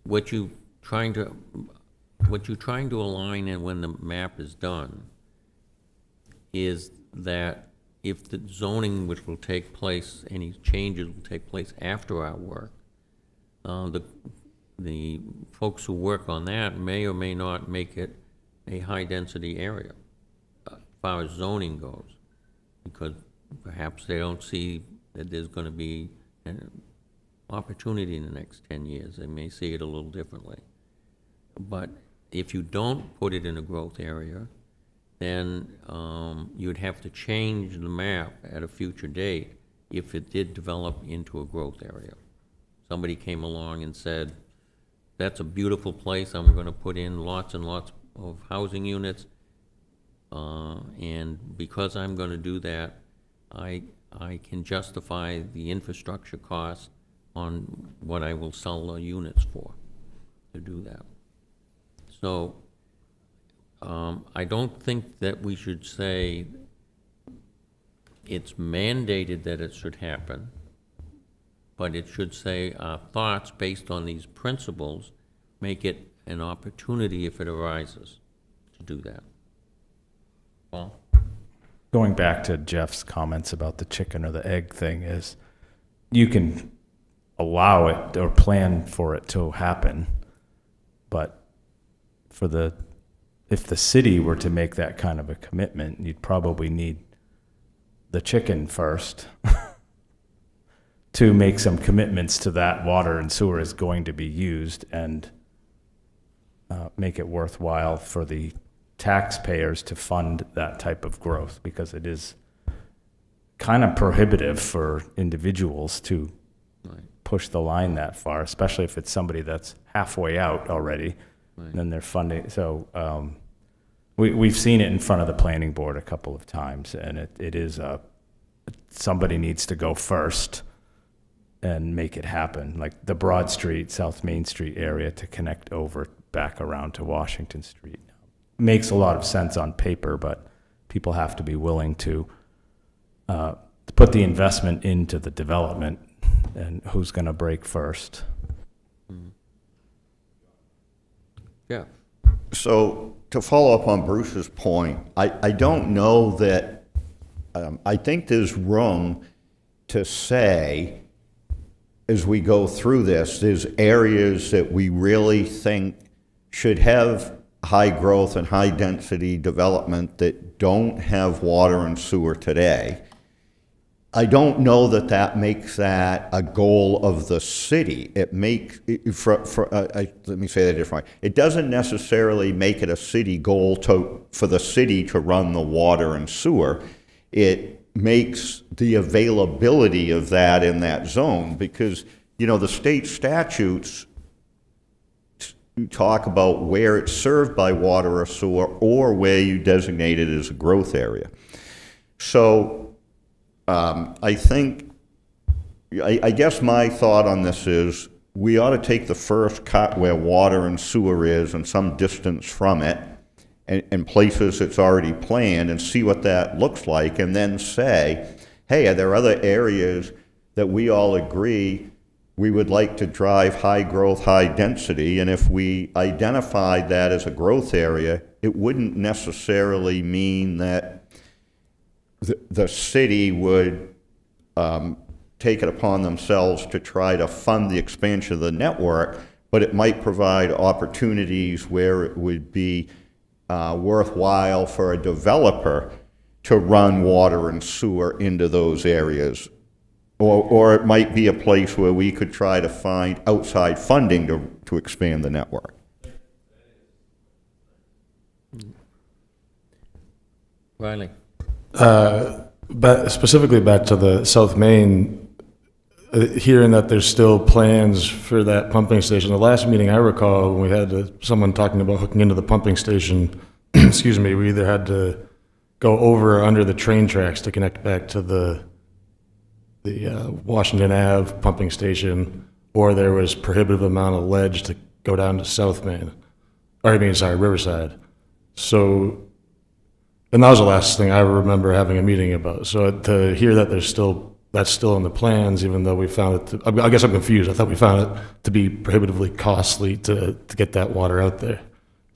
What you're trying to align in when the map is done is that if the zoning, which will take place, any changes will take place after our work, the folks who work on that may or may not make it a high-density area as far as zoning goes, because perhaps they don't see that there's going to be an opportunity in the next 10 years. They may see it a little differently. But if you don't put it in a growth area, then you'd have to change the map at a future date if it did develop into a growth area. Somebody came along and said, that's a beautiful place, I'm going to put in lots and lots of housing units, and because I'm going to do that, I can justify the infrastructure cost on what I will sell the units for to do that. So I don't think that we should say it's mandated that it should happen, but it should say our thoughts based on these principles make it an opportunity if it arises to do that. Paul? Going back to Jeff's comments about the chicken or the egg thing, is you can allow it or plan for it to happen, but if the city were to make that kind of a commitment, you'd probably need the chicken first to make some commitments to that water and sewer is going to be used, and make it worthwhile for the taxpayers to fund that type of growth, because it is kind of prohibitive for individuals to push the line that far, especially if it's somebody that's halfway out already, and then they're funding. So we've seen it in front of the planning board a couple of times, and it is somebody needs to go first and make it happen. Like the Broad Street, South Main Street area to connect over back around to Washington Street. Makes a lot of sense on paper, but people have to be willing to put the investment into the development, and who's going to break first. Yeah. So to follow up on Bruce's point, I don't know that, I think there's room to say, as we go through this, there's areas that we really think should have high growth and high density development that don't have water and sewer today. I don't know that that makes that a goal of the city. It makes, let me say that differently. It doesn't necessarily make it a city goal for the city to run the water and sewer. It makes the availability of that in that zone, because, you know, the state statutes talk about where it's served by water or sewer, or where you designate it as a growth area. So I think, I guess my thought on this is, we ought to take the first cut where water and sewer is and some distance from it, and places it's already planned, and see what that looks like, and then say, hey, are there other areas that we all agree we would like to drive high growth, high density? And if we identified that as a growth area, it wouldn't necessarily mean that the city would take it upon themselves to try to fund the expansion of the network, but it might provide opportunities where it would be worthwhile for a developer to run water and sewer into those areas. Or it might be a place where we could try to find outside funding to expand the network. Riley. But specifically back to the South Main, hearing that there's still plans for that pumping station. The last meeting I recall, when we had someone talking about hooking into the pumping station, excuse me, we either had to go over or under the train tracks to connect back to the Washington Ave pumping station, or there was prohibitive amount of ledge to go down to South Main, Riverside. So, and that was the last thing I remember having a meeting about. So to hear that that's still in the plans, even though we found it I guess I'm confused. I thought we found it to be prohibitively costly to get that water out there.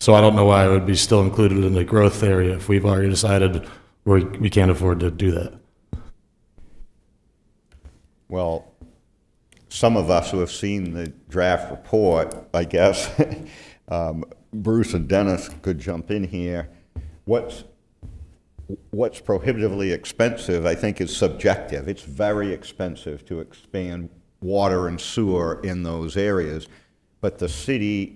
So I don't know why it would be still included in the growth area if we've already decided we can't afford to do that. Well, some of us who have seen the draft report, I guess, Bruce and Dennis could jump in here. What's prohibitively expensive, I think, is subjective. It's very expensive to expand water and sewer in those areas, but the city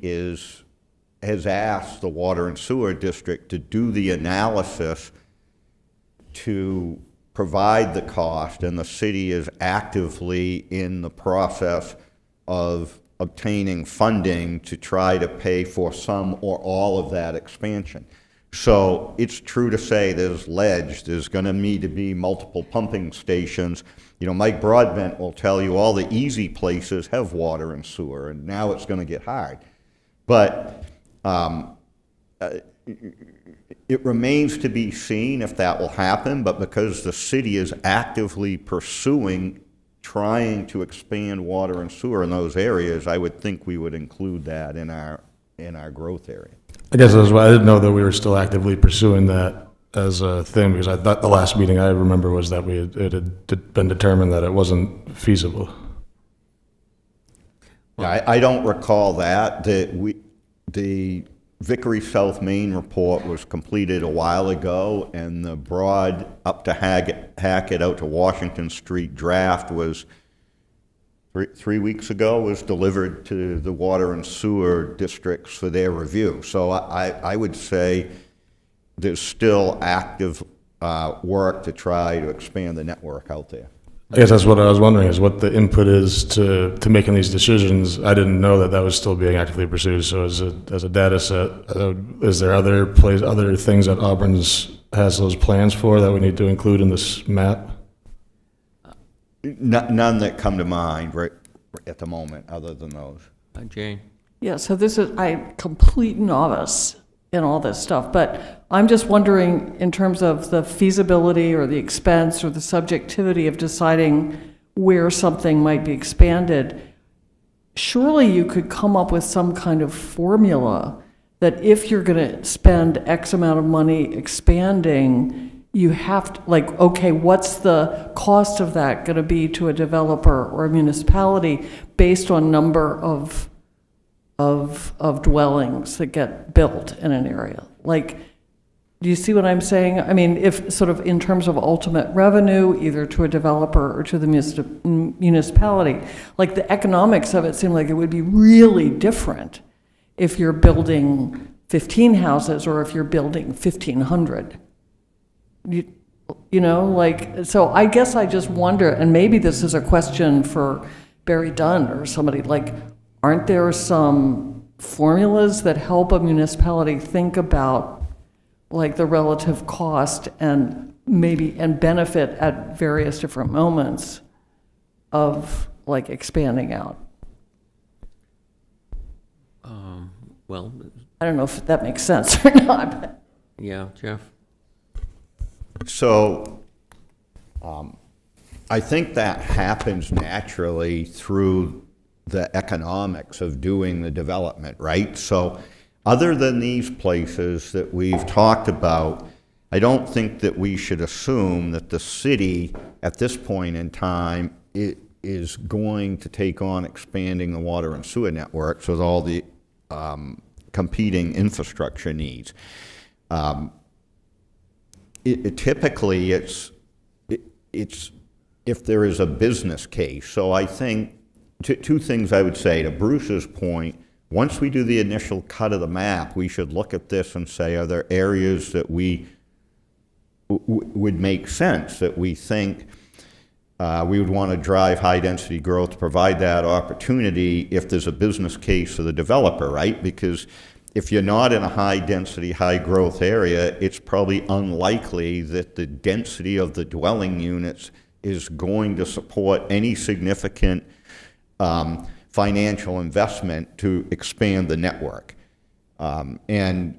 has asked the Water and Sewer District to do the analysis to provide the cost, and the city is actively in the process of obtaining funding to try to pay for some or all of that expansion. So it's true to say there's ledge, there's going to need to be multiple pumping stations. You know, Mike Broadbent will tell you all the easy places have water and sewer, and now it's going to get hard. But it remains to be seen if that will happen, but because the city is actively pursuing trying to expand water and sewer in those areas, I would think we would include that in our growth area. I guess that's why I didn't know that we were still actively pursuing that as a thing, because I thought the last meeting I remember was that it had been determined that it wasn't feasible. Yeah, I don't recall that. The Vickery South Main report was completed a while ago, and the Broad up to Hackett out to Washington Street draft was three weeks ago, was delivered to the water and sewer districts for their review. So I would say there's still active work to try to expand the network out there. I guess that's what I was wondering, is what the input is to making these decisions. I didn't know that was still being actively pursued. So as a data set, is there other things that Auburn's has those plans for that we need to include in this map? None that come to mind right at the moment, other than those. Jane? Yeah, so I'm complete novice in all this stuff, but I'm just wondering in terms of the feasibility or the expense or the subjectivity of deciding where something might be expanded. Surely you could come up with some kind of formula that if you're going to spend X amount of money expanding, you have to, like, okay, what's the cost of that going to be to a developer or a municipality based on number of dwellings that get built in an area? Like, do you see what I'm saying? I mean, if sort of in terms of ultimate revenue, either to a developer or to the municipality, like the economics of it seem like it would be really different if you're building 15 houses or if you're building 1,500. You know, like, so I guess I just wonder, and maybe this is a question for Barry Dunn or somebody, like, aren't there some formulas that help a municipality think about, like, the relative cost and benefit at various different moments of, like, expanding out? Well, I don't know if that makes sense or not. But. Yeah, Jeff? So I think that happens naturally through the economics of doing the development, right? So other than these places that we've talked about, I don't think that we should assume that the city at this point in time is going to take on expanding the water and sewer networks with all the competing infrastructure needs. Typically, it's if there is a business case. So I think two things I would say. To Bruce's point, once we do the initial cut of the map, we should look at this and say, are there areas that we would make sense, that we think we would want to drive high-density growth to provide that opportunity if there's a business case for the developer, right? Because if you're not in a high-density, high-growth area, it's probably unlikely that the density of the dwelling units is going to support any significant financial investment to expand the network. And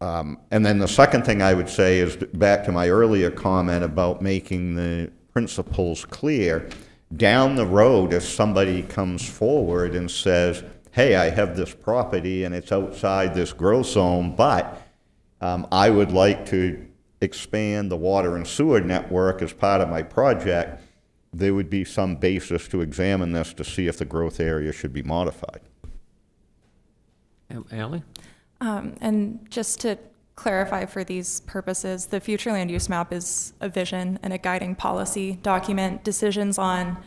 then the second thing I would say is back to my earlier comment about making the principles clear. Down the road, if somebody comes forward and says, hey, I have this property and it's outside this growth zone, but I would like to expand the water and sewer network as part of my project, there would be some basis to examine this to see if the growth area should be modified. Ally? And just to clarify for these purposes, the future land use map is a vision and a guiding policy document. Decisions on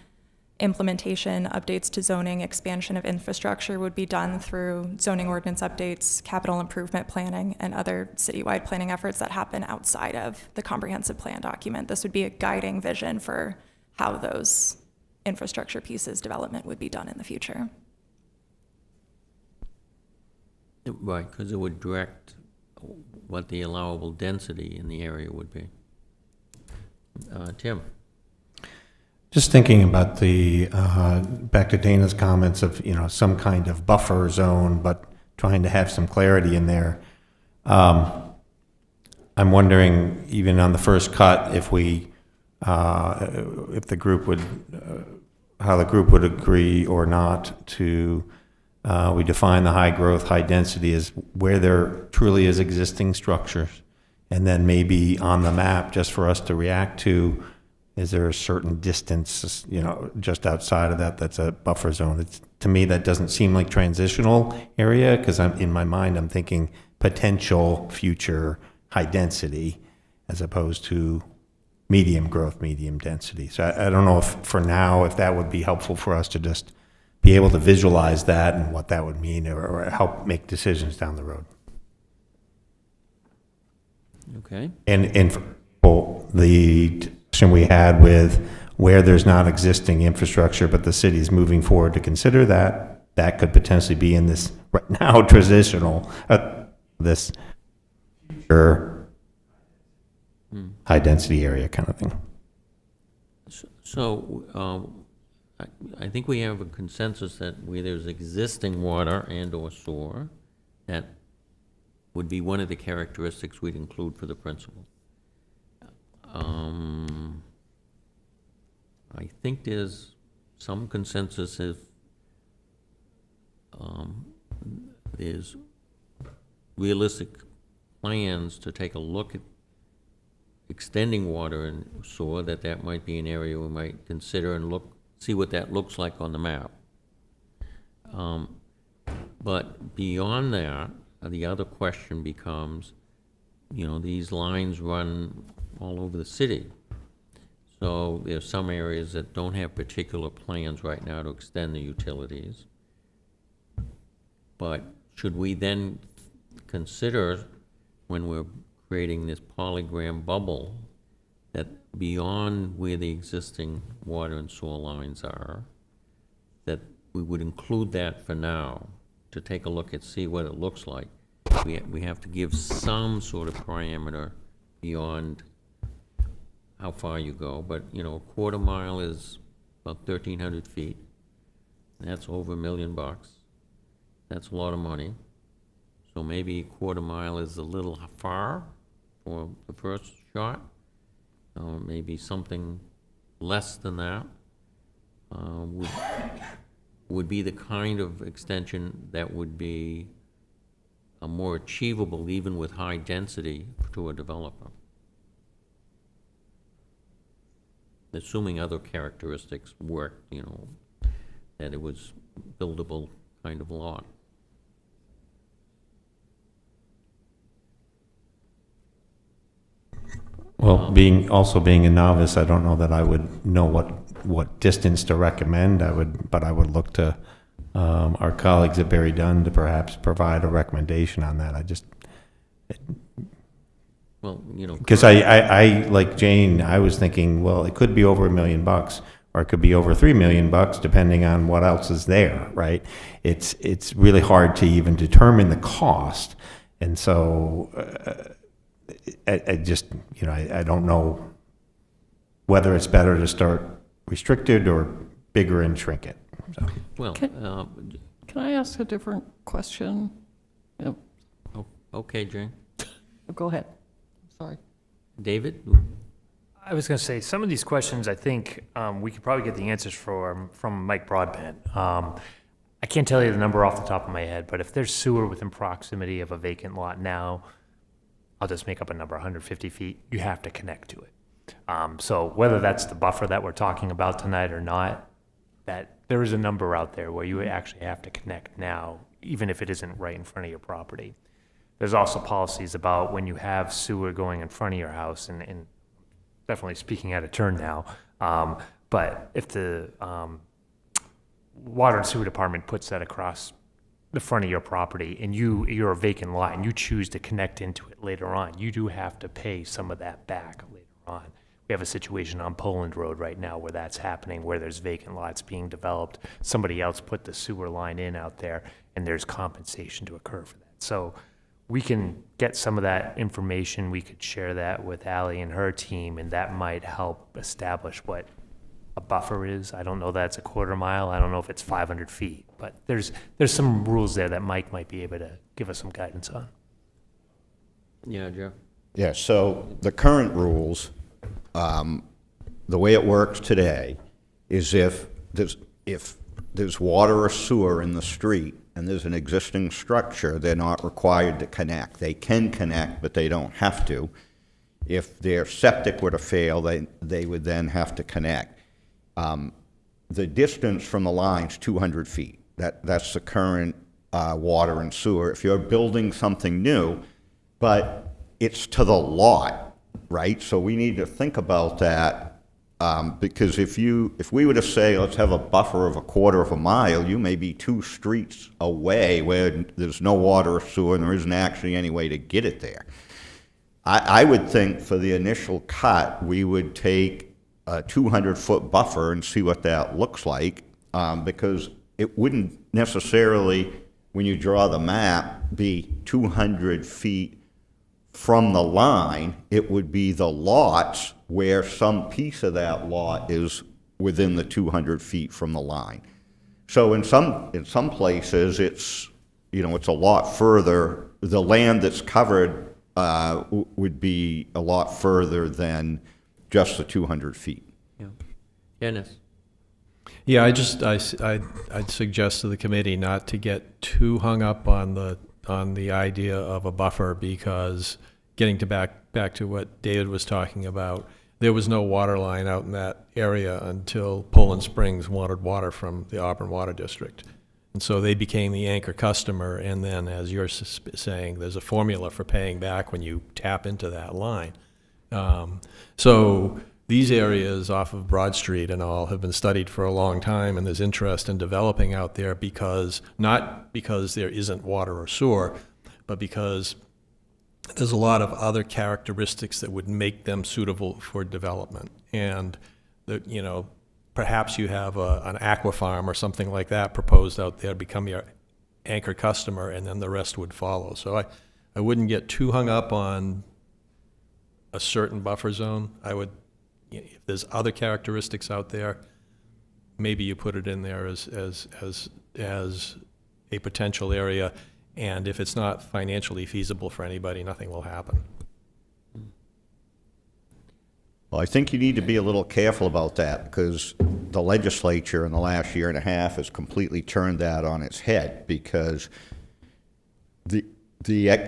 implementation, updates to zoning, expansion of infrastructure would be done through zoning ordinance updates, capital improvement planning, and other citywide planning efforts that happen outside of the comprehensive plan document. This would be a guiding vision for how those infrastructure pieces development would be done in the future. Right, because it would direct what the allowable density in the area would be. Tim? Just thinking about the, back to Dana's comments of, some kind of buffer zone, but trying to have some clarity in there. I'm wondering, even on the first cut, if the group would, how the group would agree or not to, we define the high growth, high density as where there truly is existing structures. And then maybe on the map, just for us to react to, is there a certain distance, just outside of that, that's a buffer zone? To me, that doesn't seem like transitional area, because in my mind, I'm thinking potential future high density, as opposed to medium growth, medium density. So I don't know if, for now, if that would be helpful for us to just be able to visualize that and what that would mean, or help make decisions down the road. Okay. And for the discussion we had with where there's not existing infrastructure, but the city's moving forward to consider that, that could potentially be in this right now transitional, this high density area kind of thing. So, I think we have a consensus that where there's existing water and or sewer, that would be one of the characteristics we'd include for the principal. I think there's some consensus if there's realistic plans to take a look at extending water and sewer, that might be an area we might consider and see what that looks like on the map. But beyond that, the other question becomes, these lines run all over the city. So there's some areas that don't have particular plans right now to extend the utilities. But should we then consider, when we're creating this polygram bubble, that beyond where the existing water and sewer lines are, that we would include that for now, to take a look and see what it looks like. We have to give some sort of parameter beyond how far you go, but, a quarter mile is about 1,300 feet. That's over $1 million. That's a lot of money. So maybe a quarter mile is a little far for the first shot. Maybe something less than that would be the kind of extension that would be more achievable even with high density to a developer. Assuming other characteristics worked, that it was buildable kind of lot. Well, being a novice, I don't know that I would know what distance to recommend. But I would look to our colleagues at Barry Dunn to perhaps provide a recommendation on that. Because I like Jane, I was thinking, well, it could be over $1 million, or it could be over $3 million, depending on what else is there, right? It's really hard to even determine the cost, and so I just, I don't know whether it's better to start restricted or bigger and shrink it. So. Well, Can I ask a different question? Yep. Okay, Jane. Go ahead. Sorry. David? I was going to say, some of these questions, I think we could probably get the answers from Mike Broadbent. I can't tell you the number off the top of my head, but if there's sewer within proximity of a vacant lot now, I'll just make up a number, 150 feet, you have to connect to it. So whether that's the buffer that we're talking about tonight or not, that there is a number out there where you actually have to connect now, even if it isn't right in front of your property. There's also policies about when you have sewer going in front of your house, and definitely speaking out of turn now, but if the water and sewer department puts that across the front of your property and you're a vacant lot and you choose to connect into it later on, you do have to pay some of that back later on. We have a situation on Poland Road right now where that's happening, where there's vacant lots being developed. Somebody else put the sewer line in out there, and there's compensation to occur for that. So we can get some of that information. We could share that with Allie and her team, and that might help establish what a buffer is. I don't know that it's a quarter mile. I don't know if it's 500 feet, but there's some rules there that Mike might be able to give us some guidance on. Yeah, Jeff? Yeah, so the current rules, the way it works today is if there's water or sewer in the street and there's an existing structure, they're not required to connect. They can connect, but they don't have to. If their septic were to fail, they would then have to connect. The distance from the line's 200 feet. That's the current water and sewer. If you're building something new, but it's to the lot, right? So we need to think about that. Because if we were to say, let's have a buffer of 1/4 mile, you may be 2 streets away where there's no water or sewer and there isn't actually any way to get it there. I would think for the initial cut, we would take a 200-foot buffer and see what that looks like, because it wouldn't necessarily, when you draw the map, be 200 feet from the line. It would be the lots where some piece of that lot is within the 200 feet from the line. So in some places, it's a lot further. The land that's covered would be a lot further than just the 200 feet. Yeah. Dennis? Yeah, I'd suggest to the committee not to get too hung up on the idea of a buffer, because getting back to what David was talking about, there was no water line out in that area until Poland Springs wanted water from the Auburn Water District. And so they became the anchor customer, and then, as you're saying, there's a formula for paying back when you tap into that line. So these areas off of Broad Street and all have been studied for a long time, and there's interest in developing out there not because there isn't water or sewer, but because there's a lot of other characteristics that would make them suitable for development. And perhaps you have an aqua farm or something like that proposed out there, become your anchor customer, and then the rest would follow. So I wouldn't get too hung up on a certain buffer zone. If there's other characteristics out there, maybe you put it in there as a potential area. And if it's not financially feasible for anybody, nothing will happen. Well, I think you need to be a little careful about that, because the legislature in the last year and a half has completely turned that on its head, because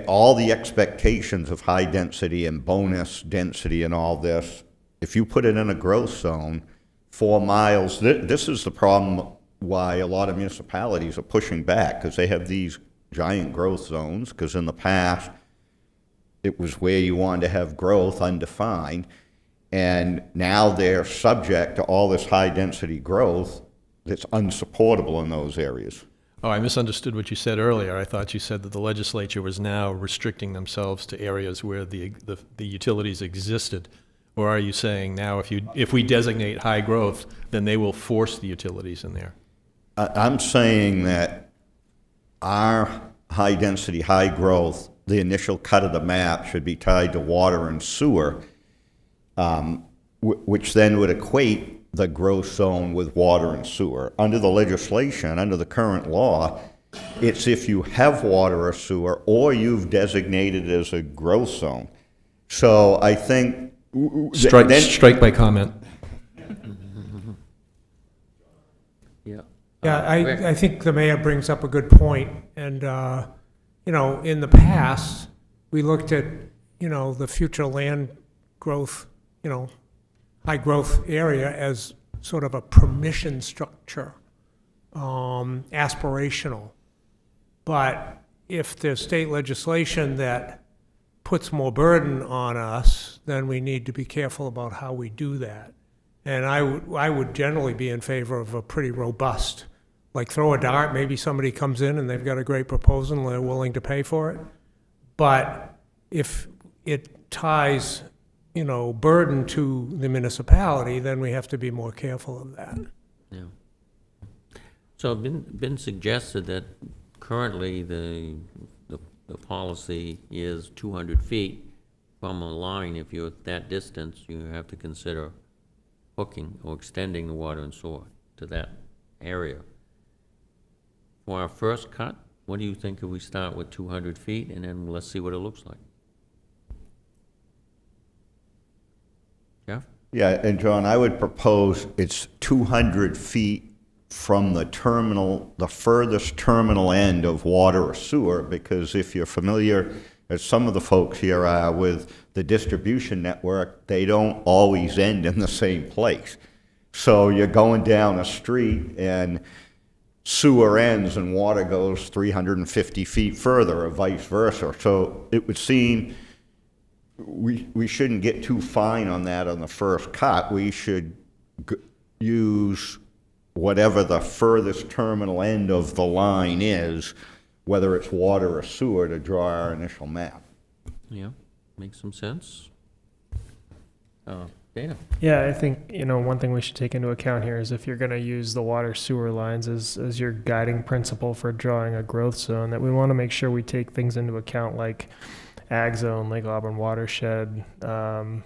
all the expectations of high density and bonus density and all this, if you put it in a growth zone, 4 miles, this is the problem why a lot of municipalities are pushing back, because they have these giant growth zones, because in the past it was where you wanted to have growth undefined, and now they're subject to all this high density growth that's unsupportable in those areas. Oh, I misunderstood what you said earlier. I thought you said that the legislature was now restricting themselves to areas where the utilities existed. Or are you saying now if we designate high growth, then they will force the utilities in there? I'm saying that our high density, high growth, the initial cut of the map should be tied to water and sewer, which then would equate the growth zone with water and sewer. Under the legislation, under the current law, it's if you have water or sewer or you've designated it as a growth zone. So I think... Strike my comment. Yeah. Yeah, I think the mayor brings up a good point. And, in the past, we looked at, the future land growth, high growth area as sort of a permission structure, aspirational. But if there's state legislation that puts more burden on us, then we need to be careful about how we do that. And I would generally be in favor of a pretty robust, like throw a dart, maybe somebody comes in and they've got a great proposal and they're willing to pay for it. But if it ties, burden to the municipality, then we have to be more careful of that. Yeah. So it's been suggested that currently the policy is 200 feet from a line. If you're at that distance, you have to consider hooking or extending the water and sewer to that area. For our first cut, what do you think if we start with 200 feet and then let's see what it looks like? Jeff? Yeah, and John, I would propose it's 200 feet from the furthest terminal end of water or sewer, because if you're familiar, as some of the folks here are, with the distribution network, they don't always end in the same place. So you're going down a street and sewer ends and water goes 350 feet further, or vice versa. So it would seem we shouldn't get too fine on that on the first cut. We should use whatever the furthest terminal end of the line is, whether it's water or sewer, to draw our initial map. Yeah, makes some sense. Dana? Yeah, I think, one thing we should take into account here is if you're going to use the water sewer lines as your guiding principle for drawing a growth zone, that we want to make sure we take things into account like ag zone, Lake Auburn watershed, the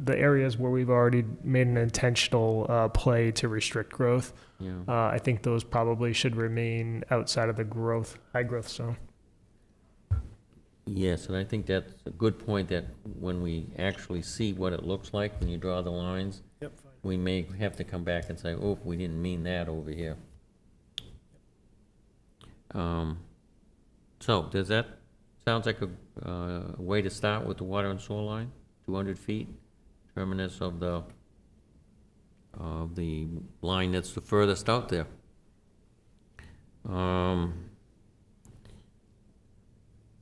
areas where we've already made an intentional play to restrict growth. Yeah. I think those probably should remain outside of the high growth zone. Yes, and I think that's a good point, that when we actually see what it looks like when you draw the lines, we may have to come back and say, oh, we didn't mean that over here. So does that, sounds like a way to start with the water and sewer line, 200 feet, terminus of the line that's the furthest out there.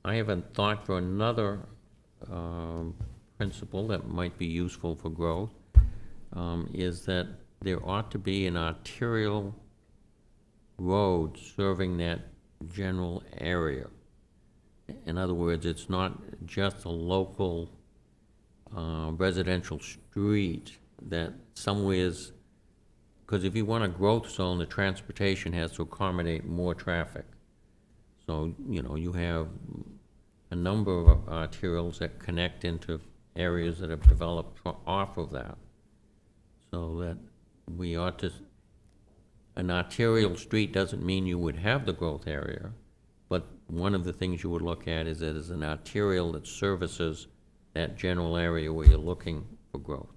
I haven't thought for another principle that might be useful for growth, is that there ought to be an arterial road serving that general area. In other words, it's not just a local residential street that somewhere's, because if you want a growth zone, the transportation has to accommodate more traffic. So, you have a number of arterials that connect into areas that have developed off of that. So that we ought to, an arterial street doesn't mean you would have the growth area, but one of the things you would look at is that it's an arterial that services that general area where you're looking for growth.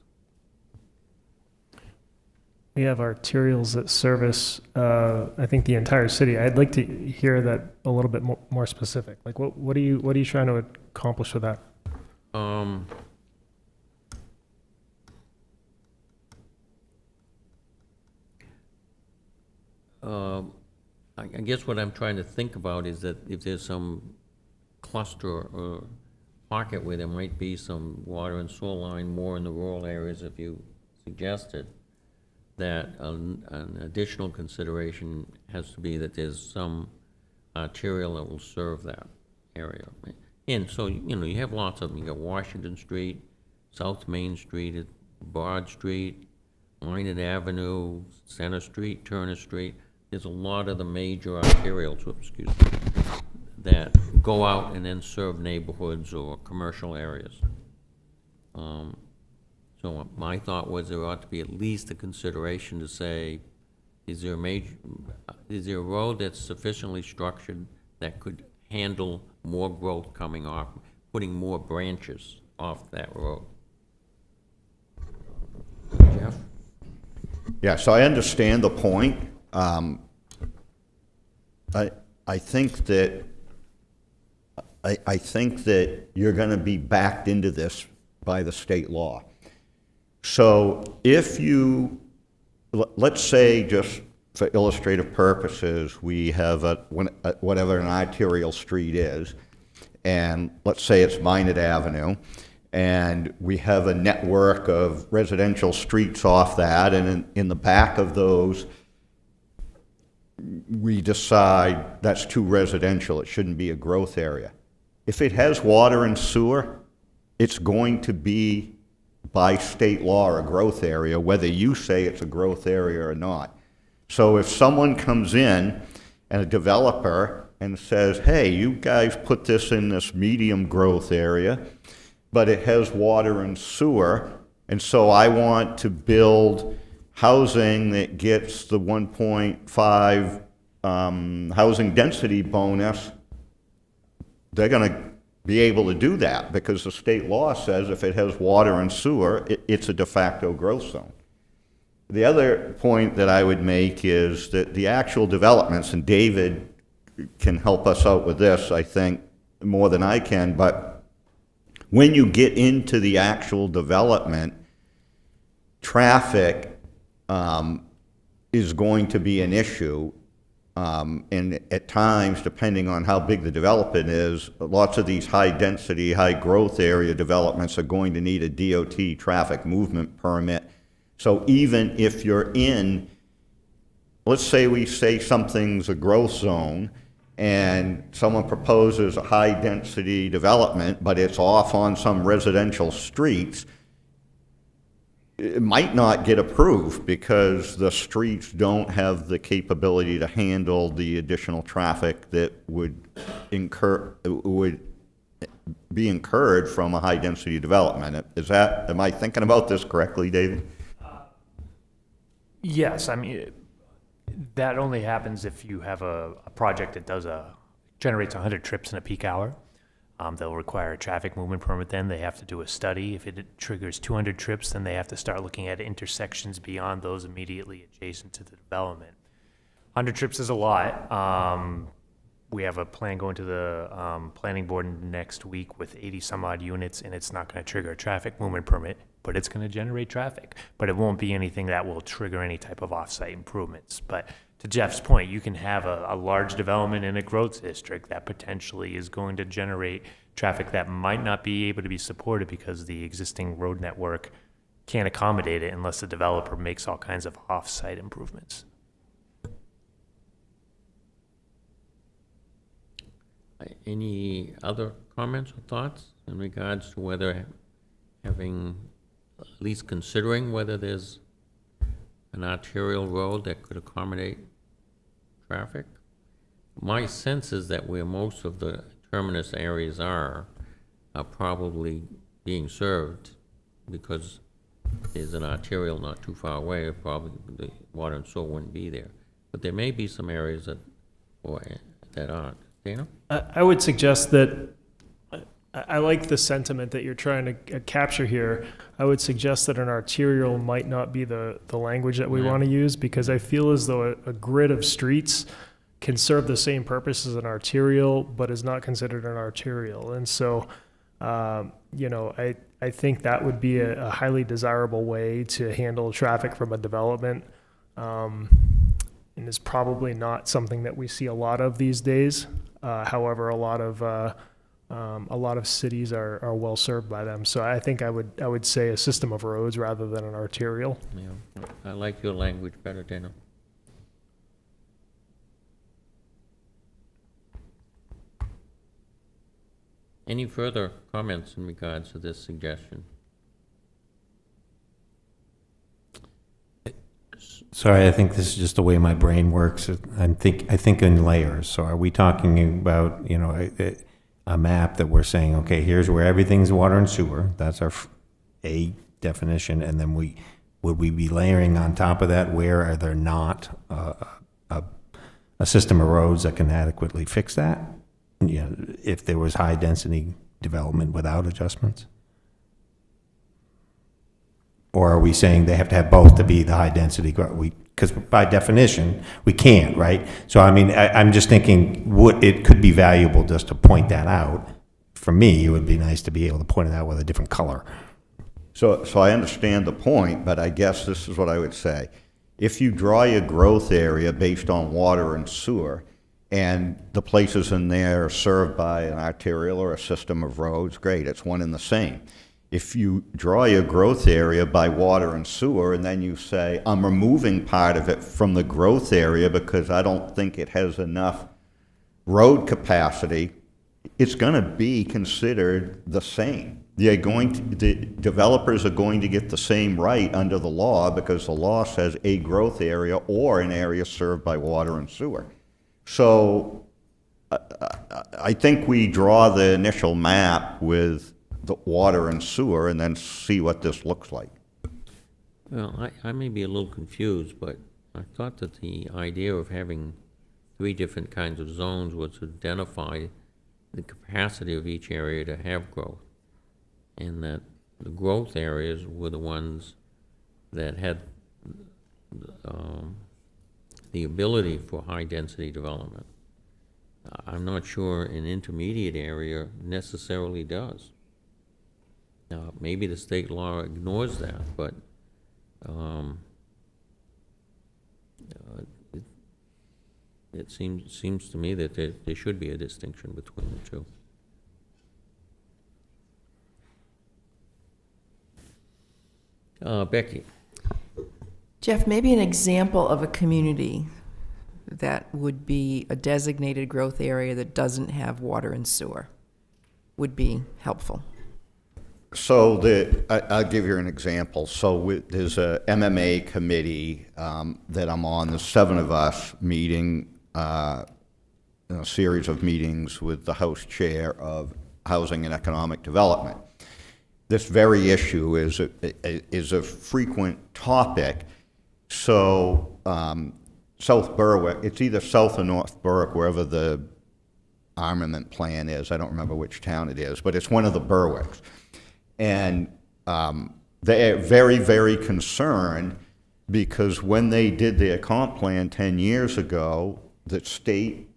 We have arterials that service, I think, the entire city. I'd like to hear that a little bit more specific. Like, what are you trying to accomplish with that? I guess what I'm trying to think about is that if there's some cluster or pocket where there might be some water and sewer line more in the rural areas, if you suggested, that an additional consideration has to be that there's some arterial that will serve that area. And so, you have lots of them. You got Washington Street, South Main Street, Broad Street, Minot Avenue, Center Street, Turner Street. There's a lot of the major arterials, that go out and then serve neighborhoods or commercial areas. So my thought was there ought to be at least a consideration to say, is there a road that's sufficiently structured that could handle more growth coming off, putting more branches off that road? Jeff? Yeah, so I understand the point. I think that you're going to be backed into this by the state law. So if you, let's say, just for illustrative purposes, we have whatever an arterial street is, and let's say it's Minot Avenue, and we have a network of residential streets off that, and in the back of those, we decide that's too residential, it shouldn't be a growth area. If it has water and sewer, it's going to be, by state law, a growth area, whether you say it's a growth area or not. So if someone comes in, and a developer, and says, hey, you guys put this in this medium growth area, but it has water and sewer, and so I want to build housing that gets the 1.5 housing density bonus, they're going to be able to do that because the state law says if it has water and sewer, it's a de facto growth zone. The other point that I would make is that the actual developments, and David can help us out with this, I think, more than I can, but when you get into the actual development, traffic is going to be an issue. And at times, depending on how big the development is, lots of these high-density, high-growth area developments are going to need a DOT traffic movement permit. So even if you're in, let's say we say something's a growth zone, and someone proposes a high-density development, but it's off on some residential streets, it might not get approved because the streets don't have the capability to handle the additional traffic that would be incurred from a high-density development. Am I thinking about this correctly, David? Yes, I mean, that only happens if you have a project that generates 100 trips in a peak hour. They'll require a traffic movement permit then. They have to do a study. If it triggers 200 trips, then they have to start looking at intersections beyond those immediately adjacent to the development. 100 trips is a lot. We have a plan going to the planning board next week with 80 some odd units, and it's not going to trigger a traffic movement permit, but it's going to generate traffic. But it won't be anything that will trigger any type of off-site improvements. But to Jeff's point, you can have a large development in a growth district that potentially is going to generate traffic that might not be able to be supported because the existing road network can't accommodate it unless the developer makes all kinds of off-site improvements. Any other comments or thoughts in regards to whether having, at least considering whether there's an arterial road that could accommodate traffic? My sense is that where most of the terminus areas are probably being served because there's an arterial not too far away, probably the water and sewer wouldn't be there. But there may be some areas that aren't. Dana? I would suggest that I like the sentiment that you're trying to capture here. I would suggest that an arterial might not be the language that we want to use, because I feel as though a grid of streets can serve the same purpose as an arterial, but is not considered an arterial. And so, I think that would be a highly desirable way to handle traffic from a development, and is probably not something that we see a lot of these days. However, a lot of cities are well served by them. So I think I would say a system of roads rather than an arterial. Yeah, I like your language better, Dana. Any further comments in regards to this suggestion? Sorry, I think this is just the way my brain works. I think in layers. So are we talking about, a map that we're saying, okay, here's where everything's water and sewer. That's our A definition. And then would we be layering on top of that where are there not a system of roads that can adequately fix that? If there was high density development without adjustments? Or are we saying they have to have both to be the high density growth? Because by definition, we can't, right? So, I mean, I'm just thinking it could be valuable just to point that out. For me, it would be nice to be able to point it out with a different color. So I understand the point, but I guess this is what I would say. If you draw your growth area based on water and sewer, and the places in there are served by an arterial or a system of roads, great, it's one and the same. If you draw your growth area by water and sewer, and then you say, I'm removing part of it from the growth area because I don't think it has enough road capacity, it's going to be considered the same. The developers are going to get the same right under the law because the law says a growth area or an area served by water and sewer. So I think we draw the initial map with the water and sewer and then see what this looks like. Well, I may be a little confused, but I thought that the idea of having 3 different kinds of zones was to identify the capacity of each area to have growth, and that the growth areas were the ones that had the ability for high-density development. I'm not sure an intermediate area necessarily does. Now, maybe the state law ignores that, but it seems to me that there should be a distinction between the two. Becky? Jeff, maybe an example of a community that would be a designated growth area that doesn't have water and sewer would be helpful. So I'll give you an example. So there's a MMA committee that I'm on. There's 7 of us meeting a series of meetings with the House Chair of Housing and Economic Development. This very issue is a frequent topic. So South Berwick, it's either South or North Berwick, wherever the armament plan is. I don't remember which town it is, but it's one of the Berwicks. And they're very, very concerned because when they did their comp plan 10 years ago, the state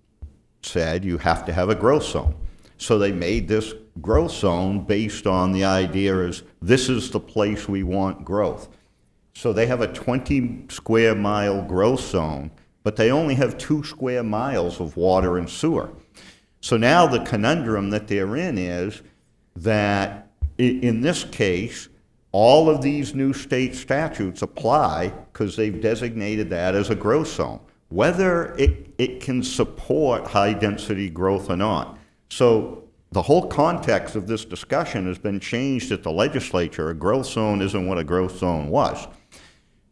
said you have to have a growth zone. So they made this growth zone based on the idea is this is the place we want growth. So they have a 20 square mile growth zone, but they only have 2 square miles of water and sewer. So now the conundrum that they're in is that in this case, all of these new state statutes apply because they've designated that as a growth zone, whether it can support high-density growth or not. So the whole context of this discussion has been changed at the legislature. A growth zone isn't what a growth zone was.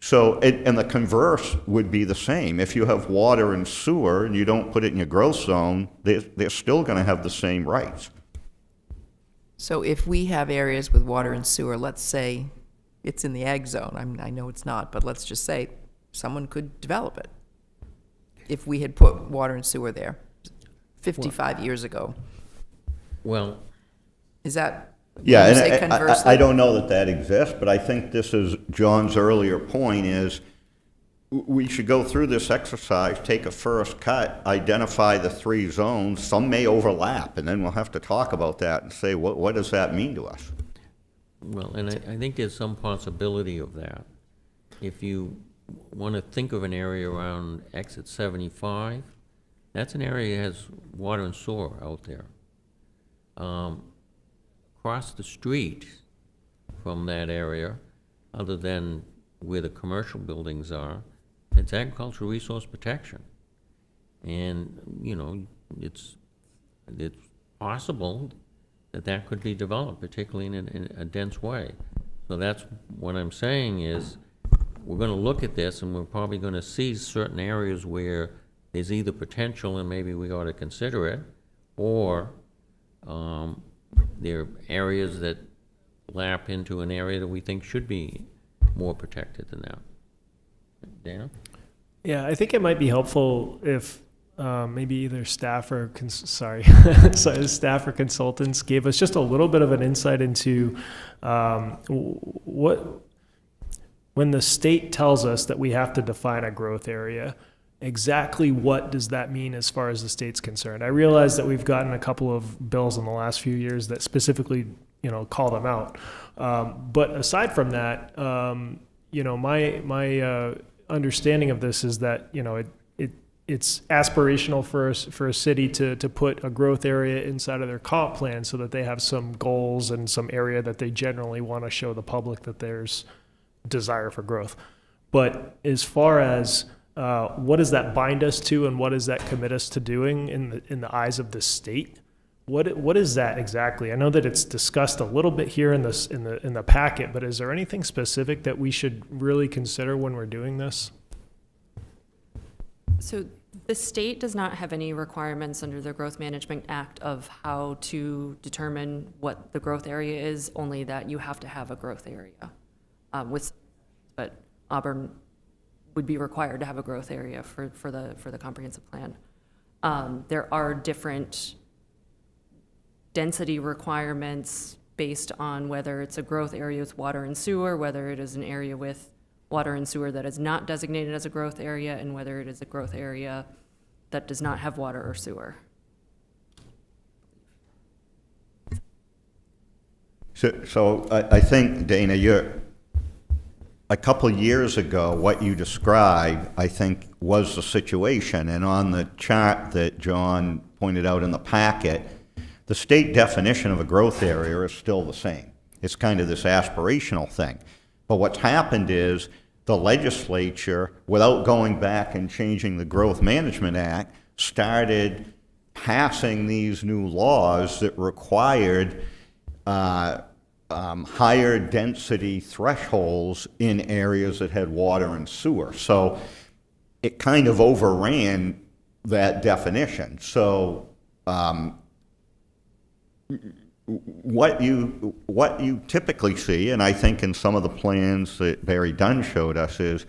So, and the converse would be the same. If you have water and sewer and you don't put it in your growth zone, they're still going to have the same rights. So if we have areas with water and sewer, let's say it's in the ag zone, I know it's not, but let's just say someone could develop it. If we had put water and sewer there 55 years ago. Well, is that, yeah, you say and conversely? I don't know that exists, but I think this is John's earlier point is we should go through this exercise, take a first cut, identify the 3 zones. Some may overlap, and then we'll have to talk about that and say, what does that mean to us? well, and I think there's some possibility of that. If you want to think of an area around exit 75, that's an area that has water and sewer out there. Across the street from that area, other than where the commercial buildings are, it's agricultural resource protection. And, you know, it's possible that that could be developed, particularly in a dense way. So that's what I'm saying is, we're gonna look at this and we're probably gonna see certain areas where there's either potential and maybe we ought to consider it, or there are areas that lap into an area that we think should be more protected than that. Dana? Yeah, I think it might be helpful if maybe either staff or staff or consultants gave us just a little bit of an insight into what, when the state tells us that we have to define a growth area, exactly what does that mean as far as the state's concerned? I realize that we've gotten a couple of bills in the last few years that specifically, you know, call them out. But aside from that, you know, my understanding of this is that, you know, it's aspirational for a city to put a growth area inside of their comp plan so that they have some goals and some area that they generally want to show the public that there's desire for growth. But as far as what does that bind us to, and what does that commit us to doing in the eyes of the state? What is that exactly? I know that it's discussed a little bit here in the packet, but is there anything specific that we should really consider when we're doing this? So the state does not have any requirements under the Growth Management Act of how to determine what the growth area is, only that you have to have a growth area. But Auburn would be required to have a growth area for the comprehensive plan. There are different density requirements based on whether it's a growth area with water and sewer, whether it is an area with water and sewer that is not designated as a growth area, and whether it is a growth area that does not have water or sewer. So I think, Dana, a couple years ago, what you described, I think, was the situation. And on the chart that John pointed out in the packet, the state definition of a growth area is still the same. It's kind of this aspirational thing. But what's happened is the legislature, without going back and changing the Growth Management Act, started passing these new laws that required higher density thresholds in areas that had water and sewer. So it kind of overran that definition. So what you typically see, and I think in some of the plans that Barry Dunn showed us, is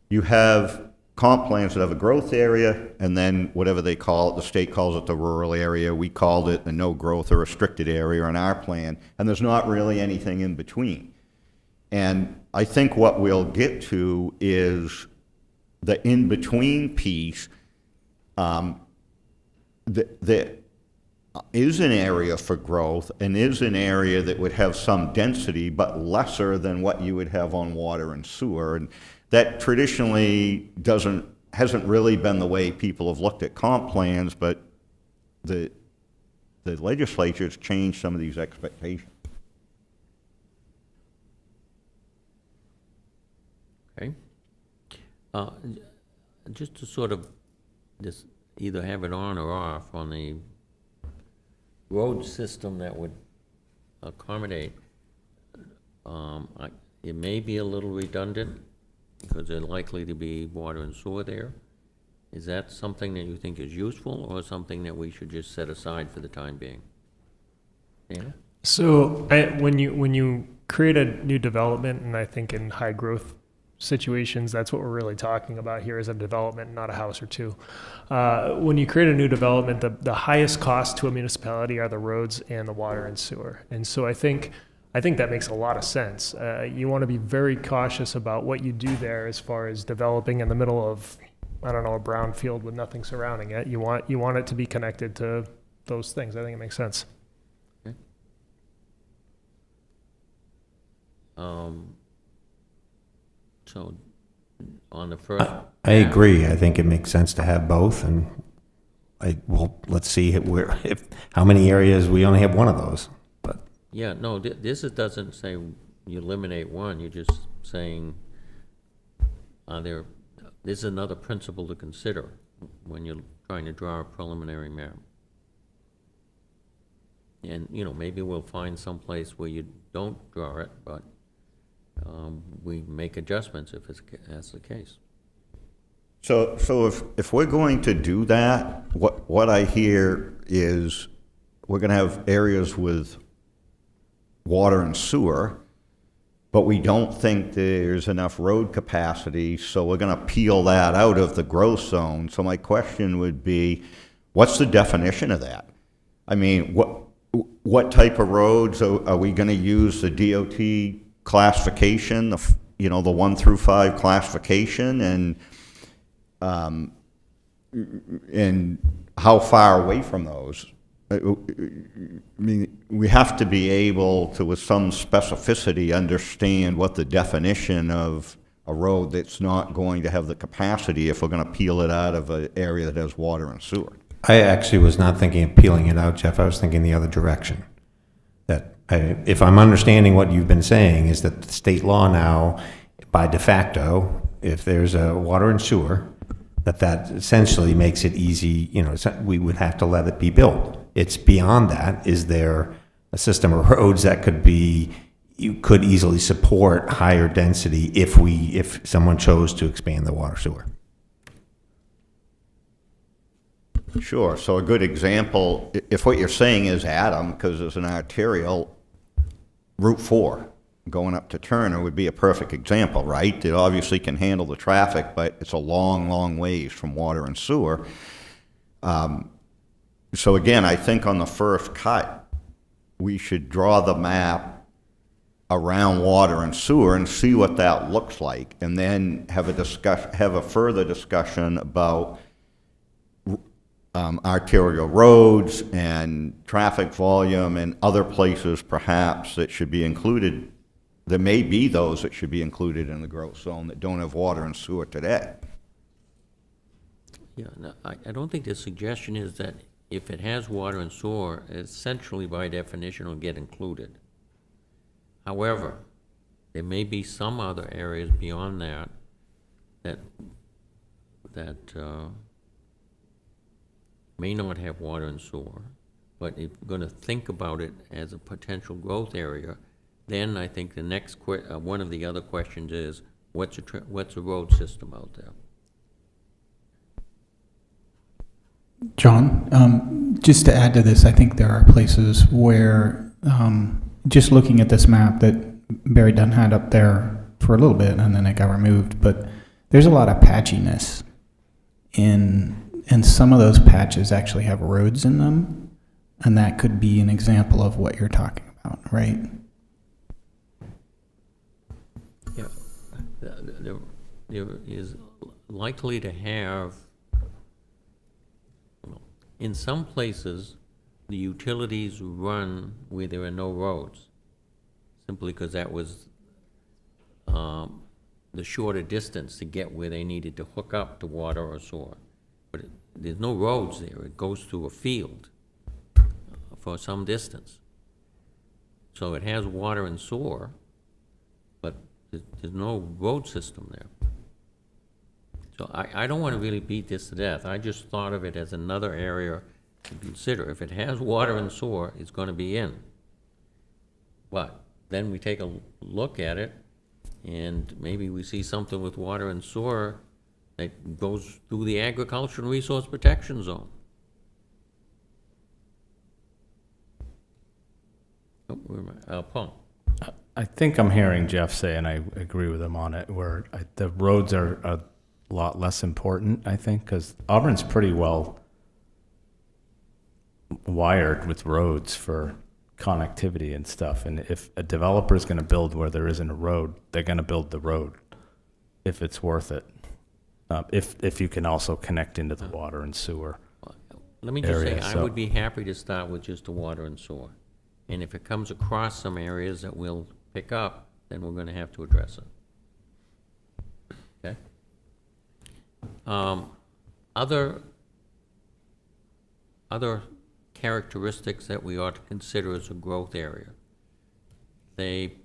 you have comp plans that have a growth area, and then whatever they call it, the state calls it the rural area, we called it the no growth or restricted area in our plan, and there's not really anything in between. And I think what we'll get to is the in-between piece that is an area for growth and is an area that would have some density, but lesser than what you would have on water and sewer. And that traditionally hasn't really been the way people have looked at comp plans, but the legislature's changed some of these expectations. Okay. Just to sort of just either have it on or off on the road system that would accommodate, it may be a little redundant because there's likely to be water and sewer there. Is that something that you think is useful or something that we should just set aside for the time being? Dana? So when you create a new development, and I think in high growth situations, that's what we're really talking about here, is a development, not a house or two. When you create a new development, the highest cost to a municipality are the roads and the water and sewer. And so I think that makes a lot of sense. You want to be very cautious about what you do there as far as developing in the middle of, I don't know, a brown field with nothing surrounding it. You want it to be connected to those things. I think it makes sense. Okay. So on the first, I agree. I think it makes sense to have both, and let's see how many areas we only have one of those. But yeah, no, this doesn't say you eliminate one. You're just saying this is another principle to consider when you're trying to draw a preliminary map. And maybe we'll find some place where you don't draw it, but we make adjustments if that's the case. So if we're going to do that, what I hear is we're going to have areas with water and sewer, but we don't think there's enough road capacity, so we're going to peel that out of the growth zone. So my question would be, what's the definition of that? I mean, what type of roads are we going to use? The DOT classification, the 1 through 5 classification, and how far away from those? I mean, we have to be able to, with some specificity, understand what the definition of a road that's not going to have the capacity if we're going to peel it out of an area that has water and sewer. I actually was not thinking of peeling it out, Jeff. I was thinking the other direction. If I'm understanding what you've been saying, is that the state law now, by de facto, if there's a water and sewer, that essentially makes it easy, we would have to let it be built. It's beyond that. Is there a system of roads that you could easily support higher density if someone chose to expand the water sewer? Sure. So a good example, if what you're saying is Adam, because there's an arterial, Route 4 going up to Turner would be a perfect example, right? It obviously can handle the traffic, but it's a long, long ways from water and sewer. So again, I think on the first cut, we should draw the map around water and sewer and see what that looks like, and then have a further discussion about arterial roads and traffic volume and other places perhaps that should be included there may be those that should be included in the growth zone that don't have water and sewer today. Yeah, no, I don't think the suggestion is that if it has water and sewer, essentially by definition will get included. However, there may be some other areas beyond that may not have water and sewer, but if we're gonna think about it as a potential growth area, then I think the next one of the other questions is, what's a road system out there? John, just to add to this, I think there are places where, just looking at this map that Barry Dunn had up there for a little bit and then it got removed, but there's a lot of patchiness and some of those patches actually have roads in them, and that could be an example of what you're talking about, right? Yeah, there is likely to have, in some places, the utilities run where there are no roads, simply because that was the shorter distance to get where they needed to hook up to water or sewer. But there's no roads there. It goes through a field for some distance. So it has water and sewer, but there's no road system there. So I don't want to really beat this to death. I just thought of it as another area to consider. If it has water and sewer, it's going to be in. But then we take a look at it, and maybe we see something with water and sewer that goes through the agriculture and resource protection zone. Oh, where am I? Paul. I think I'm hearing Jeff say, and I agree with him on it, where the roads are a lot less important, I think, because Auburn's pretty well wired with roads for connectivity and stuff. And if a developer is going to build where there isn't a road, they're going to build the road if it's worth it. If you can also connect into the water and sewer. Let me just area, say, I would be happy to start with just the water and sewer. And if it comes across some areas that we'll pick up, then we're going to have to address it. Okay? Other characteristics that we ought to consider as a growth area. They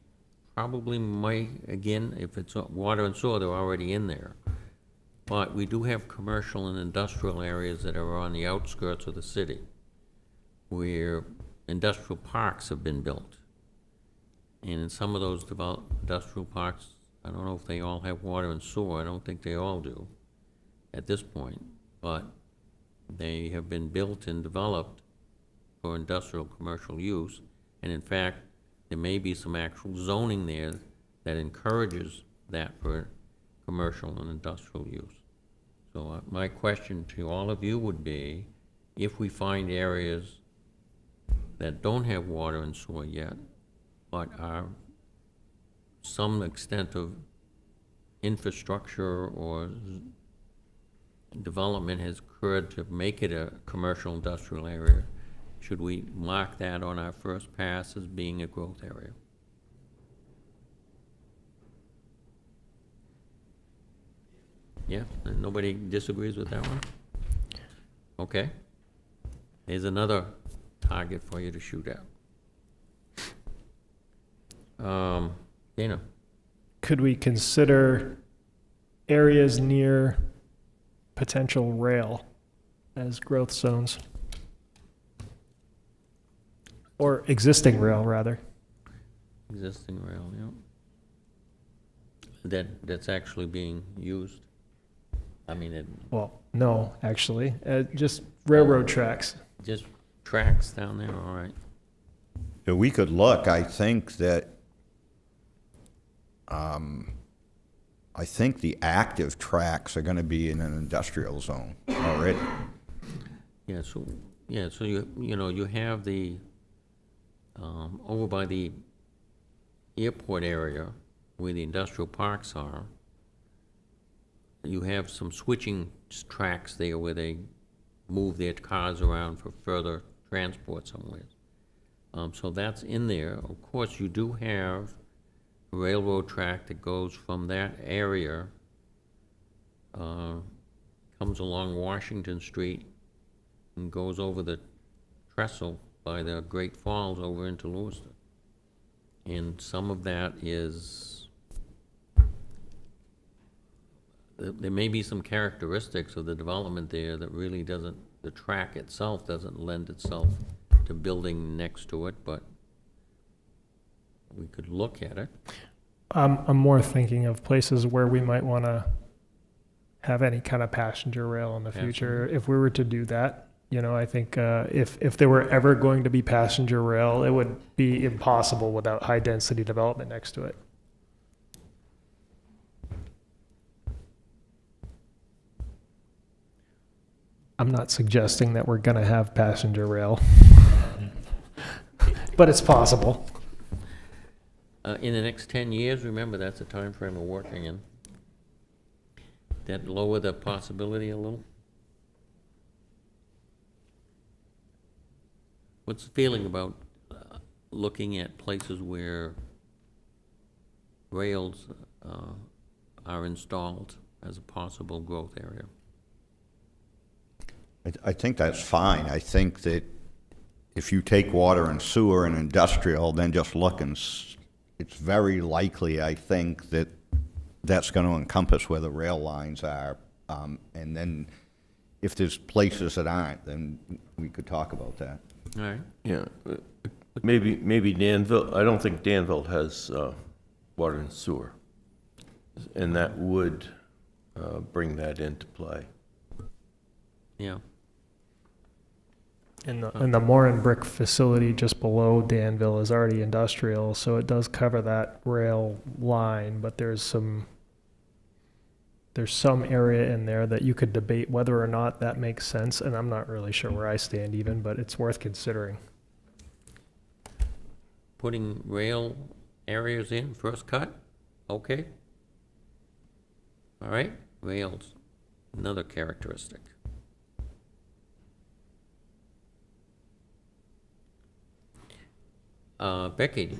probably might, again, if it's water and sewer, they're already in there. But we do have commercial and industrial areas that are on the outskirts of the city, where industrial parks have been built. And in some of those industrial parks, I don't know if they all have water and sewer. I don't think they all do at this point, but they have been built and developed for industrial commercial use. And in fact, there may be some actual zoning there that encourages that for commercial and industrial use. So my question to all of you would be, if we find areas that don't have water and sewer yet, but are some extent of infrastructure or development has occurred to make it a commercial industrial area, should we mark that on our first pass as being a growth area? Yeah, and nobody disagrees with that one? Okay. Here's another target for you to shoot at. Dana? Could we consider areas near potential rail as growth zones? Or existing rail, rather. Existing rail, yeah. That's actually being used? I mean, Well, no, actually, just railroad tracks. Just tracks down there, all right. So we could look, I think that, I think the active tracks are gonna be in an industrial zone already. Yeah, so you have the, over by the airport area where the industrial parks are, you have some switching tracks there where they move their cars around for further transport somewhere. So that's in there. Of course, you do have railroad track that goes from that area, comes along Washington Street and goes over the trestle by the Great Falls over into Lewiston. And some of that is, there may be some characteristics of the development there that really doesn't, the track itself doesn't lend itself to building next to it, but we could look at it. I'm more thinking of places where we might want to have any kind of passenger rail in the future. If we were to do that, you know, I think if there were ever going to be passenger rail, it would be impossible without high density development next to it. I'm not suggesting that we're going to have passenger rail, but it's possible. In the next 10 years, remember, that's the time frame we're working in. That lower the possibility a little? What's the feeling about looking at places where rails are installed as a possible growth area? I think that's fine. I think that if you take water and sewer and industrial, then just look and it's very likely, I think, that that's going to encompass where the rail lines are. And then if there's places that aren't, then we could talk about that. All right. Yeah, maybe Danville, I don't think Danville has water and sewer. And that would bring that into play. Yeah. And the Morin Brick facility just below Danville is already industrial, so it does cover that rail line, but there's some area in there that you could debate whether or not that makes sense, and I'm not really sure where I stand even, but it's worth considering. Putting rail areas in, first cut, okay. All right, rails, another characteristic. Becky?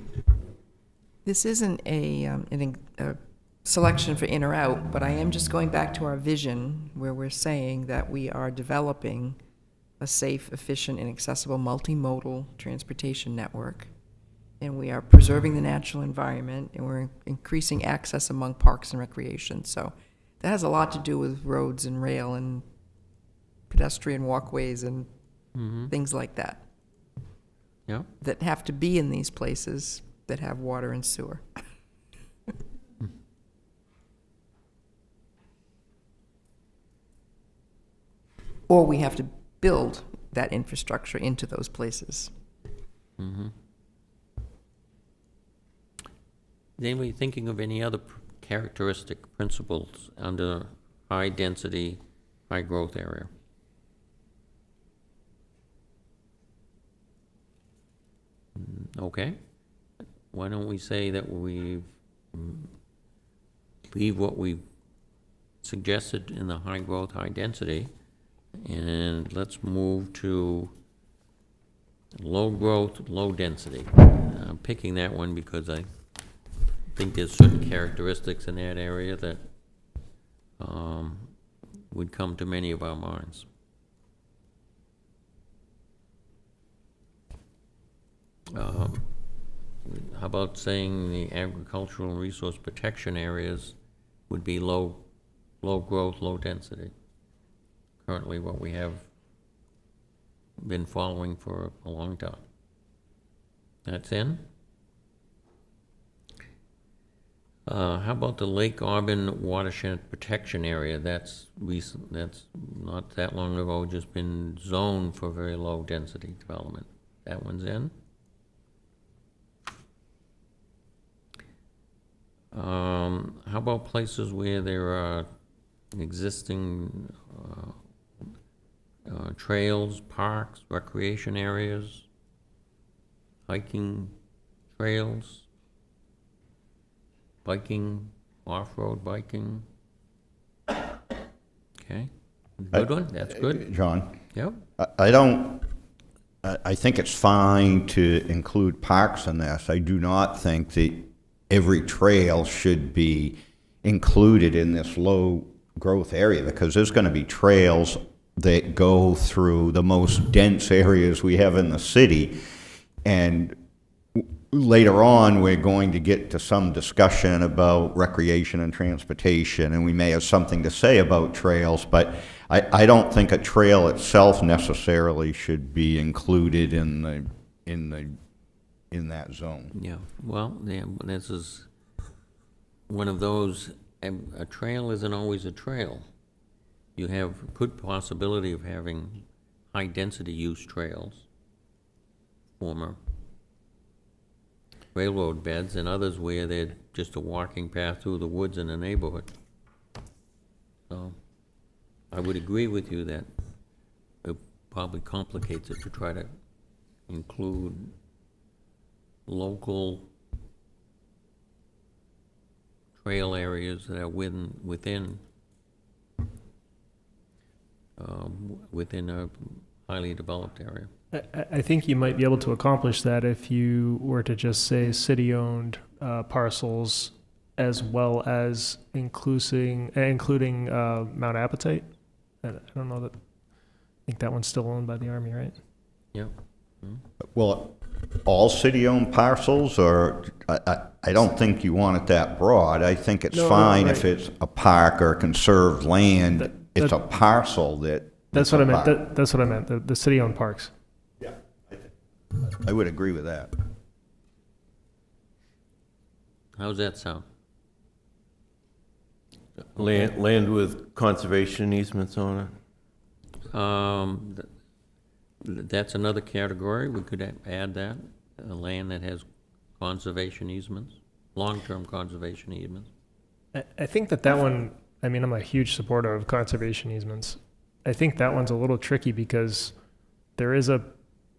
This isn't a selection for in or out, but I am just going back to our vision where we're saying that we are developing a safe, efficient, and accessible multimodal transportation network. And we are preserving the natural environment, and we're increasing access among parks and recreation. So that has a lot to do with roads and rail and pedestrian walkways and things like that. Yeah. That have to be in these places that have water and sewer. Or we have to build that infrastructure into those places. Mm-hmm. Is anybody thinking of any other characteristic principles under high density, high growth area? Okay. Why don't we say that we leave what we suggested in the high growth, high density, and let's move to low growth, low density. I'm picking that one because I think there's certain characteristics in that area that would come to many of our minds. How about saying the agricultural resource protection areas would be low growth, low density? Currently what we have been following for a long time. That's in. How about the Lake Auburn watershed protection area? That's recent. That's not that long ago. Just been zoned for very low density development. That one's in. How about places where there are existing trails, parks, recreation areas, hiking trails, biking, off-road biking? Okay, good one, that's good. John? Yep. I think it's fine to include parks in this. I do not think that every trail should be included in this low growth area, because there's going to be trails that go through the most dense areas we have in the city. And later on, we're going to get to some discussion about recreation and transportation, and we may have something to say about trails, but I don't think a trail itself necessarily should be included in that zone. Yeah, well, yeah, this is one of those, a trail isn't always a trail. You have good possibility of having high-density use trails, former railroad beds, and others where they're just a walking path through the woods in a neighborhood. So I would agree with you that it probably complicates it to try to include local trail areas that are within a highly developed area. I think you might be able to accomplish that if you were to just say city-owned parcels, as well as including Mount Appetite. I don't know that. I think that one's still owned by the Army, right? Yeah. Well, all city-owned parcels, or I don't think you want it that broad. I think it's fine if it's a park or conserved land. It's a parcel that. That's what I meant. That's what I meant. The city-owned parks. Yeah, I would agree with that. How's that sound? Land with conservation easements on it? That's another category. We could add that, land that has conservation easements, long-term conservation easements. I think that one, I mean, I'm a huge supporter of conservation easements. I think that one's a little tricky because there is a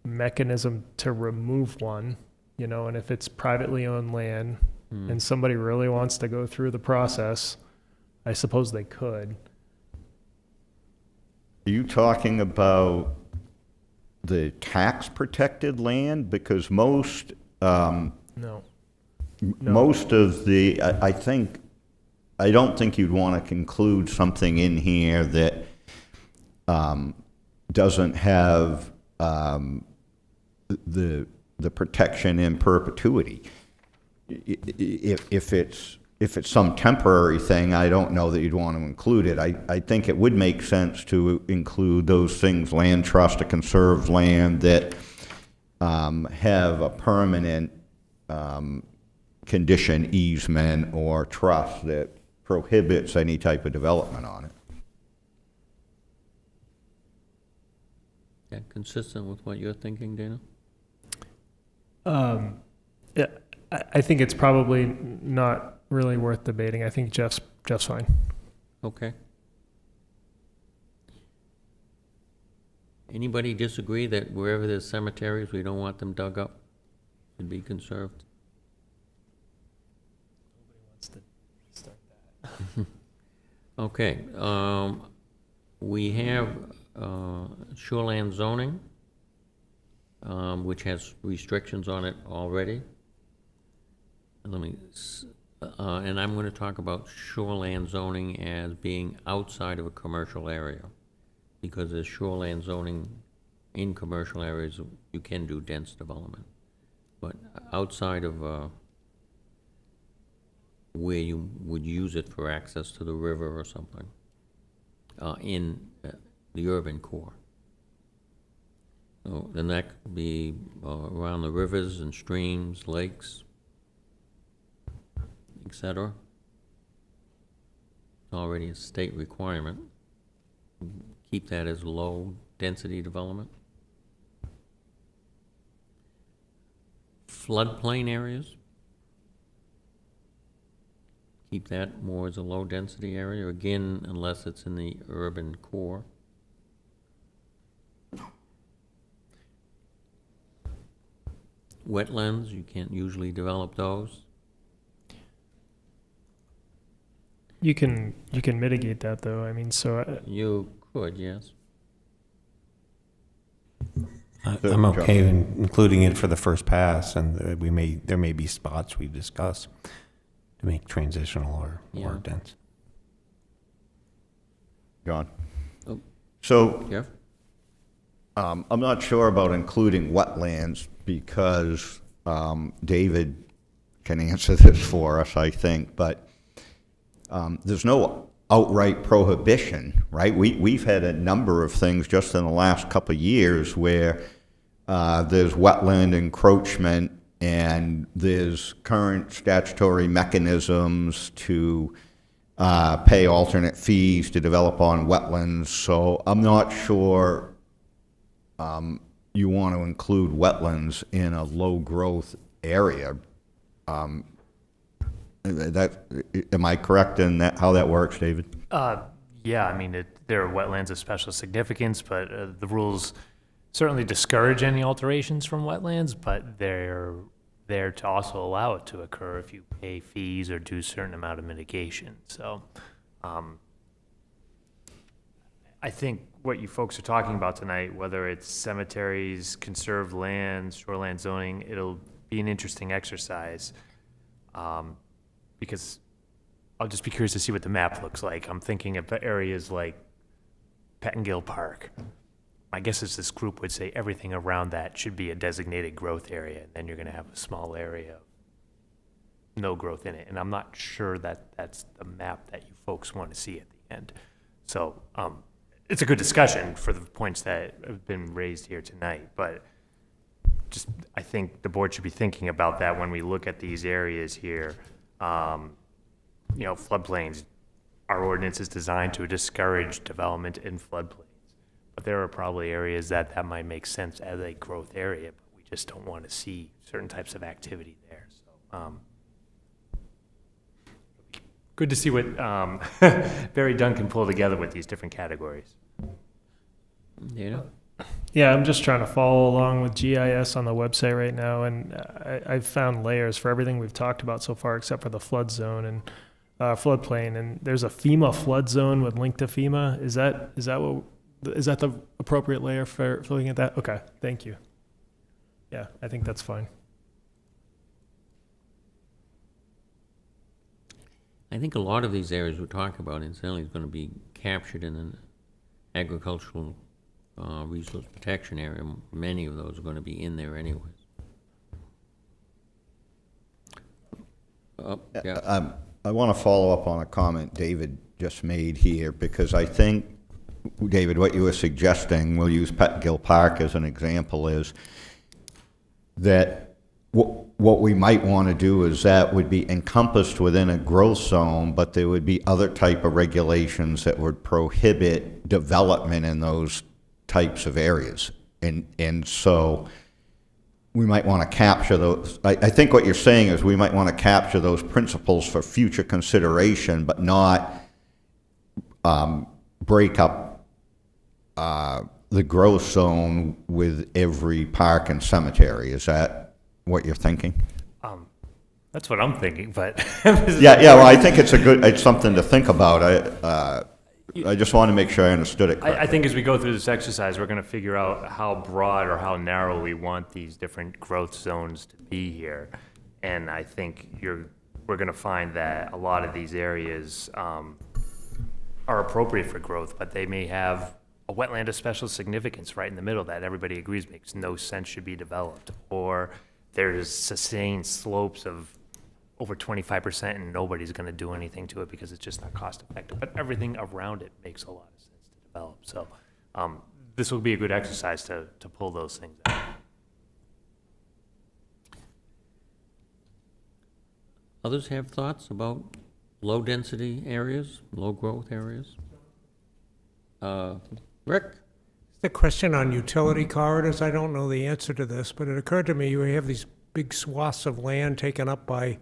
mechanism to remove one, and if it's privately owned land and somebody really wants to go through the process, I suppose they could. Are you talking about the tax protected land? Because most, most of the, I don't think you'd want to include something in here that doesn't have the protection in perpetuity. If it's some temporary thing, I don't know that you'd want to include it. I think it would make sense to include those things, land trust to conserve land, that have a permanent condition, easement, or trust that prohibits any type of development on it. Yeah, consistent with what you're thinking, Dana? Yeah, I think it's probably not really worth debating. I think Jeff's fine. Okay. Anybody disagree that wherever there's cemeteries, we don't want them dug up, should be conserved? Nobody wants to start that. Okay, we have shoreland zoning, which has restrictions on it already. And I'm going to talk about shoreland zoning as being outside of a commercial area, because there's shoreland zoning in commercial areas, you can do dense development. But outside of where you would use it for access to the river or something, in the urban core. So then that could be around the rivers and streams, lakes, etc. It's already a state requirement. Keep that as low density development. Floodplain areas. Keep that more as a low density area, again, unless it's in the urban core. Wetlands, you can't usually develop those. You can mitigate that though. I mean, so you could, yes. I'm okay in including it for the first pass, and there may be spots we discuss to make transitional or dense. John? Oh. So, Jeff? I'm not sure about including wetlands because David can answer this for us, I think, but there's no outright prohibition, right? We've had a number of things just in the last couple of years where there's wetland encroachment and there's current statutory mechanisms to pay alternate fees to develop on wetlands. So I'm not sure you want to include wetlands in a low growth area. Am I correct in that, how that works, David? Yeah, I mean, there are wetlands of special significance, but the rules certainly discourage any alterations from wetlands, but they're there to also allow it to occur if you pay fees or do a certain amount of mitigation. So I think what you folks are talking about tonight, whether it's cemeteries, conserved lands, shoreland zoning, it'll be an interesting exercise because I'll just be curious to see what the map looks like. I'm thinking of areas like Pettingill Park. My guess is this group would say everything around that should be a designated growth area, and then you're going to have a small area of no growth in it. And I'm not sure that that's the map that you folks want to see at the end. So it's a good discussion for the points that have been raised here tonight, but just I think the board should be thinking about that when we look at these areas here. You know, floodplains, our ordinance is designed to discourage development in floodplains. But there are probably areas that might make sense as a growth area, but we just don't want to see certain types of activity there. So, good to see what Barry Dunn can pull together with these different categories. Yeah, I'm just trying to follow along with GIS on the website right now, and I've found layers for everything we've talked about so far, except for the flood zone and floodplain. And there's a FEMA flood zone with link to FEMA. Is that the appropriate layer for looking at that? Okay, thank you. Yeah, I think that's fine. I think a lot of these areas we're talking about incidentally is going to be captured in an agricultural resource protection area. Many of those are going to be in there anyways. I want to follow up on a comment David just made here, because I think, David, what you were suggesting, we'll use Pettingill Park as an example, is that what we might want to do is that would be encompassed within a growth zone, but there would be other type of regulations that would prohibit development in those types of areas. And so we might want to capture those. I think what you're saying is we might want to capture those principles for future consideration, but not break up the growth zone with every park and cemetery. Is that what you're thinking? That's what I'm thinking, but yeah. Well, I think it's something to think about. I just want to make sure I understood it correctly. I think as we go through this exercise, we're going to figure out how broad or how narrow we want these different growth zones to be here. And I think we're going to find that a lot of these areas are appropriate for growth, but they may have a wetland of special significance right in the middle that everybody agrees makes no sense should be developed. Or there's sustained slopes of over 25% and nobody's going to do anything to it because it's just not cost effective. But everything around it makes a lot of sense to develop. So this will be a good exercise to pull those things out. Others have thoughts about low density areas, low growth areas? Rick? The question on utility corridors, I don't know the answer to this, but it occurred to me you have these big swaths of land taken up by,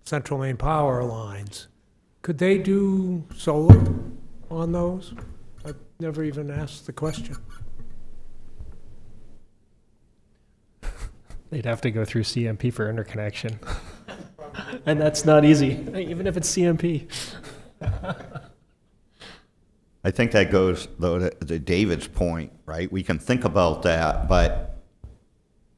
central Maine power lines. Could they do solar on those? I've never even asked the question. They'd have to go through CMP for interconnection. And that's not easy, even if it's CMP. I think that goes, though, to David's point, right? We can think about that, but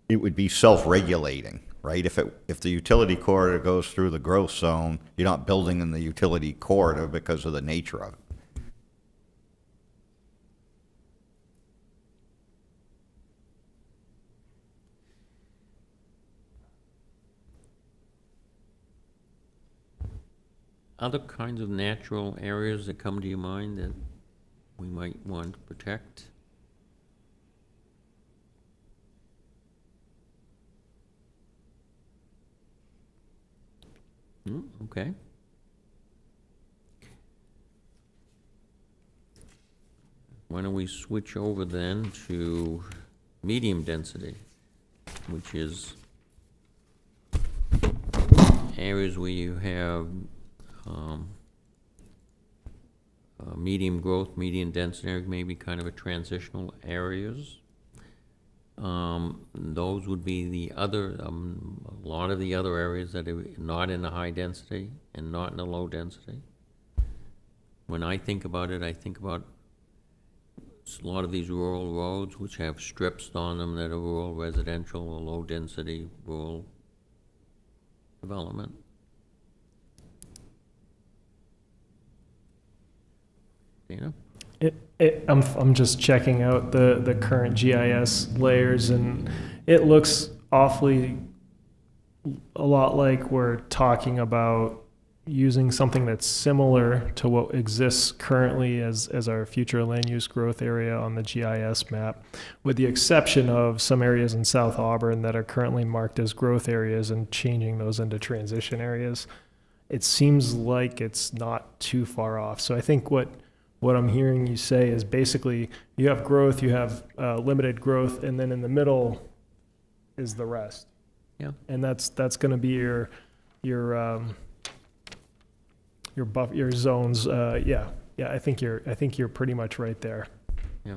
it would be self-regulating, right? If the utility corridor goes through the growth zone, you're not building in the utility corridor because of the nature of it. Other kinds of natural areas that come to your mind that we might want to protect? Okay. Why don't we switch over then to medium density, which is areas where you have medium growth, medium density, maybe kind of a transitional areas. Those would be the other, a lot of the other areas that are not in the high density and not in the low density. When I think about it, I think about a lot of these rural roads which have strips on them that are rural residential or low density rural development. Dana? I'm just checking out the current GIS layers, and it looks awfully a lot like we're talking about using something that's similar to what exists currently as our future land use growth area on the GIS map, with the exception of some areas in South Auburn that are currently marked as growth areas and changing those into transition areas. It seems like it's not too far off. So I think what I'm hearing you say is basically you have growth, you have limited growth, and then in the middle is the rest. Yeah. And that's going to be your zones. Yeah. I think you're pretty much right there. Yeah.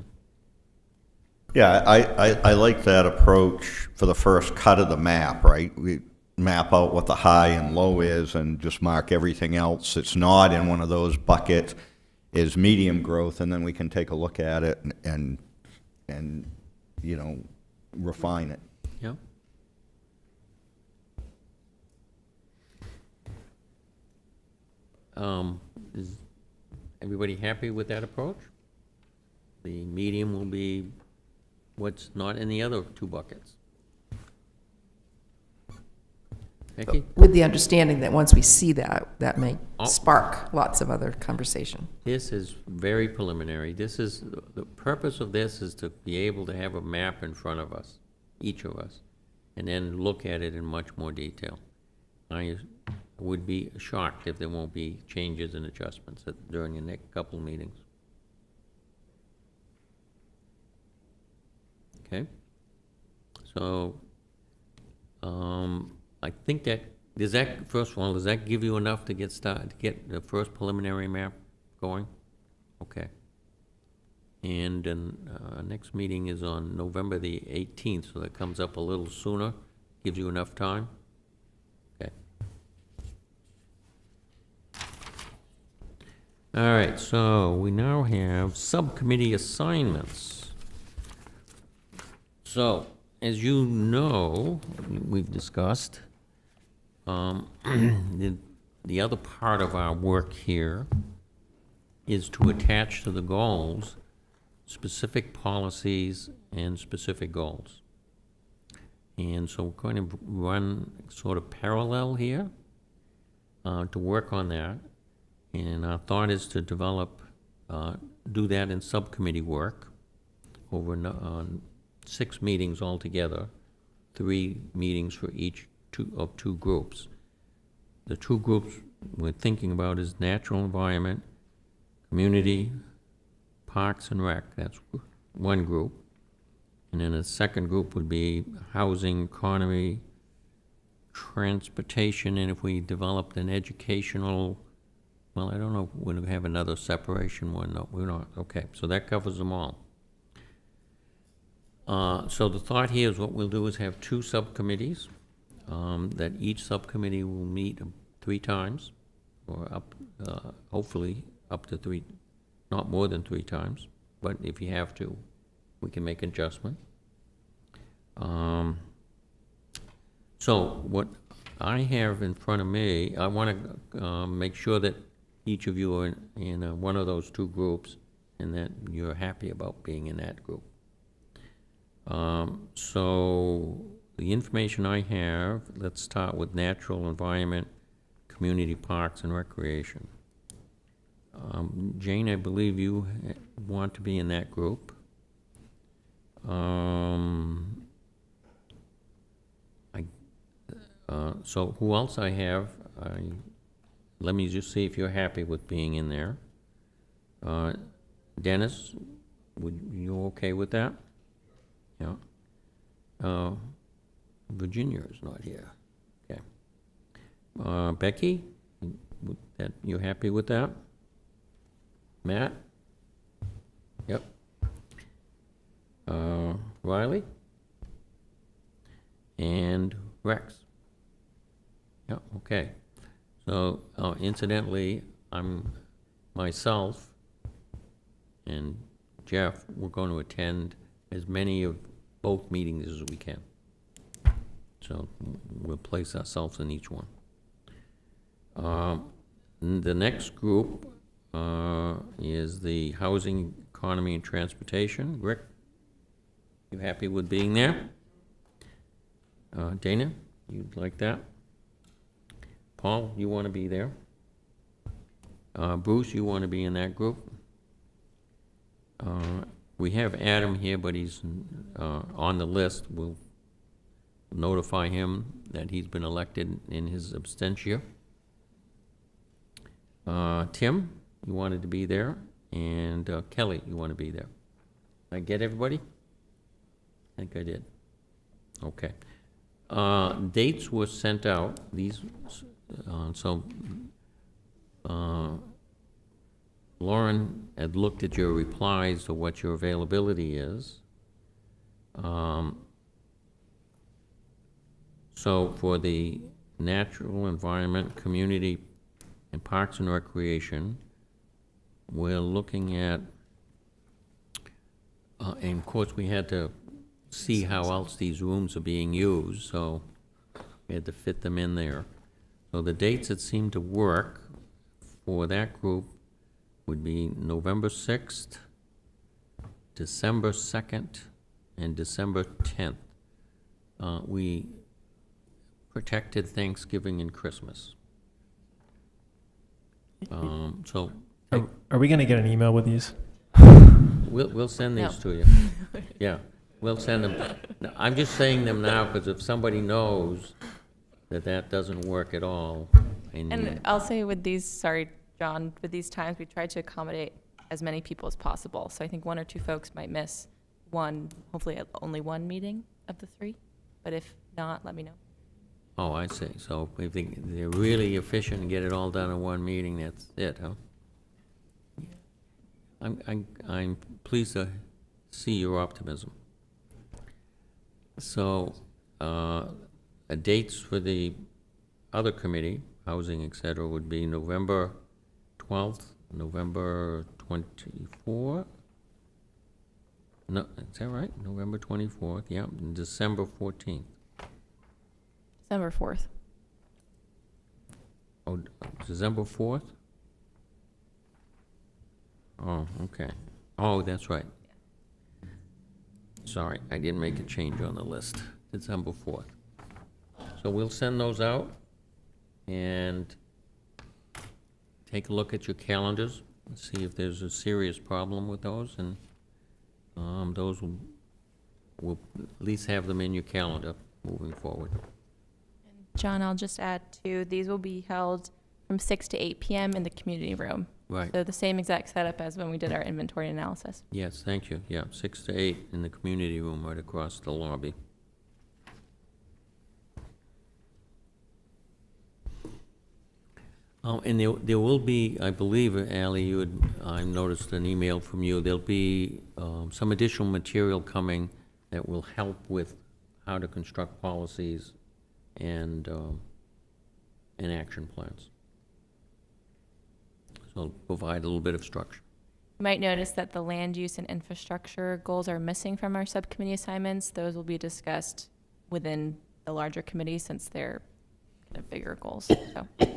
Yeah, I like that approach for the first cut of the map, right? We map out what the high and low is and just mark everything else. It's not in one of those buckets is medium growth, and then we can take a look at it and you know, refine it. Yeah. Is everybody happy with that approach? The medium will be what's not in the other two buckets. Becky? With the understanding that once we see that, that may spark lots of other conversation. This is very preliminary. This is, the purpose of this is to be able to have a map in front of us, each of us, and then look at it in much more detail. I would be shocked if there won't be changes and adjustments during the next couple of meetings. Okay? So, I think that, first of all, does that give you enough to get started, to get the first preliminary map going? Okay. And then, next meeting is on November the 18th, so that comes up a little sooner. Gives you enough time? Okay. All right, so we now have subcommittee assignments. So, as you know, we've discussed, the other part of our work here is to attach to the goals specific policies and specific goals. And so we're going to run sort of parallel here to work on that. And our thought is to develop, do that in subcommittee work over 6 meetings altogether, 3 meetings for each of two groups. The 2 groups we're thinking about is natural environment, community, parks and rec. That's one group. And then a second group would be housing, economy, transportation, and if we developed an educational, well, I don't know if we're going to have another separation one. No, we're not. Okay, so that covers them all. So the thought here is what we'll do is have 2 subcommittees, that each subcommittee will meet 3 times, or up, hopefully up to 3 not more than 3 times, but if you have to, we can make adjustment. So what I have in front of me, I want to make sure that each of you are in one of those 2 groups and that you're happy about being in that group. So the information I have, let's start with natural environment, community parks and recreation. Jane, I believe you want to be in that group. So who else I have? Let me just see if you're happy with being in there. Dennis, you okay with that? Yeah. Virginia is not here. Okay. Becky, you happy with that? Matt? Yep. Riley? And Rex? Yeah, okay. So incidentally, I'm myself and Jeff, we're going to attend as many of both meetings as we can. So we'll place ourselves in each one. The next group is the housing, economy, and transportation. Rick, you happy with being there? Dana, you'd like that? Paul, you want to be there? Bruce, you want to be in that group? We have Adam here, but he's on the list. We'll notify him that he's been elected in his abstention. Tim, you wanted to be there, and Kelly, you want to be there. Did I get everybody? I think I did. Okay. Dates were sent out. These, Lauren had looked at your replies to what your availability is. So for the natural environment, community, and parks and recreation, we're looking at, and of course we had to see how else these rooms are being used, so we had to fit them in there. So the dates that seem to work for that group would be November 6th, December 2nd, and December 10th. We protected Thanksgiving and Christmas. So Are we going to get an email with these? we'll send these to you. Yeah, we'll send them. No, I'm just saying them now because if somebody knows that doesn't work at all. And I'll say with these, sorry, John, with these times, we tried to accommodate as many people as possible. So I think 1 or 2 folks might miss one, hopefully only one meeting of the 3. But if not, let me know. Oh, I see. So if they're really efficient and get it all done in one meeting, that's it, huh? I'm pleased to see your optimism. So, dates for the other committee, housing, et cetera, would be November 12th, November 24th. No, is that right? November 24th, yeah, and December 14th. December 4th. Oh, December 4th? Oh, okay. Oh, that's right. Sorry, I didn't make a change on the list. December 4th. So we'll send those out and take a look at your calendars and see if there's a serious problem with those, and those we'll at least have them in your calendar moving forward. John, I'll just add too, these will be held from 6 to 8 p.m. in the community room. Right. So the same exact setup as when we did our inventory analysis. Yes, thank you. Yeah, 6 to 8 in the community room right across the lobby. Oh, and there will be, I believe, Ally, I noticed an email from you, there'll be some additional material coming that will help with how to construct policies and action plans. So provide a little bit of structure. You might notice that the land use and infrastructure goals are missing from our subcommittee assignments. Those will be discussed within the larger committee since they're kind of bigger goals. So that's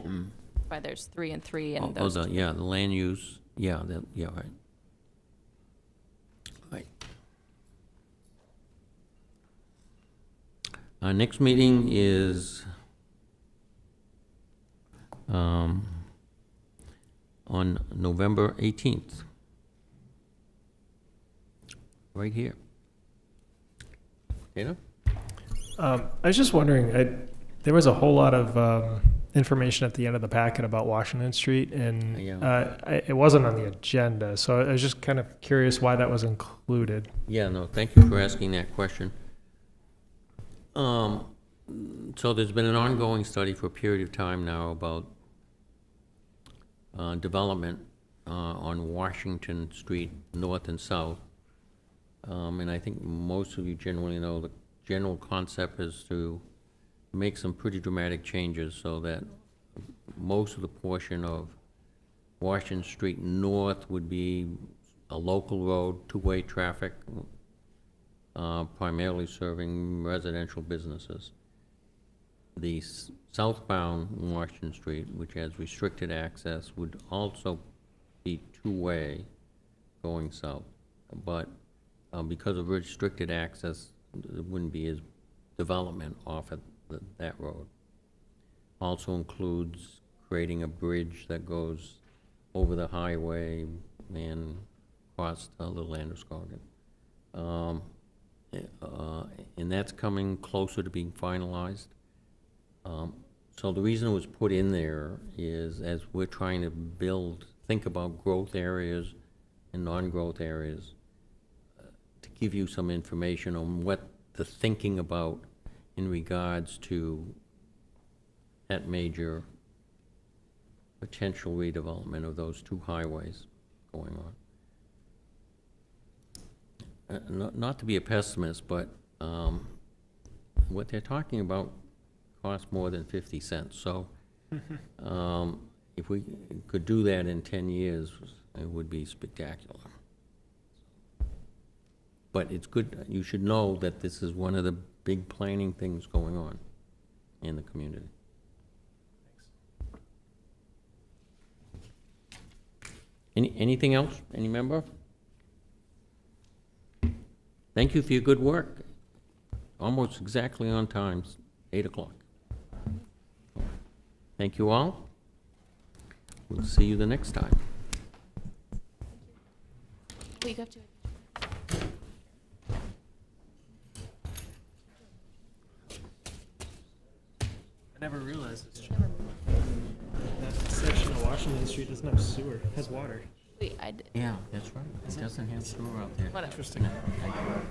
why there's 3 and 3 and those. Yeah, the land use, yeah, right. Right. Our next meeting is on November 18th. Right here. Dana? I was just wondering, there was a whole lot of information at the end of the packet about Washington Street, and it wasn't on the agenda, so I was just kind of curious why that was included. Yeah, no, thank you for asking that question. So there's been an ongoing study for a period of time now about development on Washington Street, north and south. And I think most of you generally know the general concept is to make some pretty dramatic changes so that most of the portion of Washington Street north would be a local road, two-way traffic, primarily serving residential businesses. The southbound Washington Street, which has restricted access, would also be two-way going south. But because of restricted access, there wouldn't be as development off at that road. Also includes creating a bridge that goes over the highway and across Little Androscoggin. And that's coming closer to being finalized. So the reason it was put in there is as we're trying to think about growth areas and non-growth areas, to give you some information on what the thinking about in regards to that major potential redevelopment of those two highways going on. Not to be a pessimist, but what they're talking about costs more than 50 cents. So if we could do that in 10 years, it would be spectacular. But it's good, you should know that this is one of the big planning things going on in the community. Anything else? Any member? Thank you for your good work. Almost exactly on time, 8 o'clock. Thank you all. We'll see you the next time. We go to I never realized this. That section of Washington Street doesn't have sewer, it has water. Wait, Yeah, that's right. It doesn't have sewer out there. Whatever. Interesting. I heard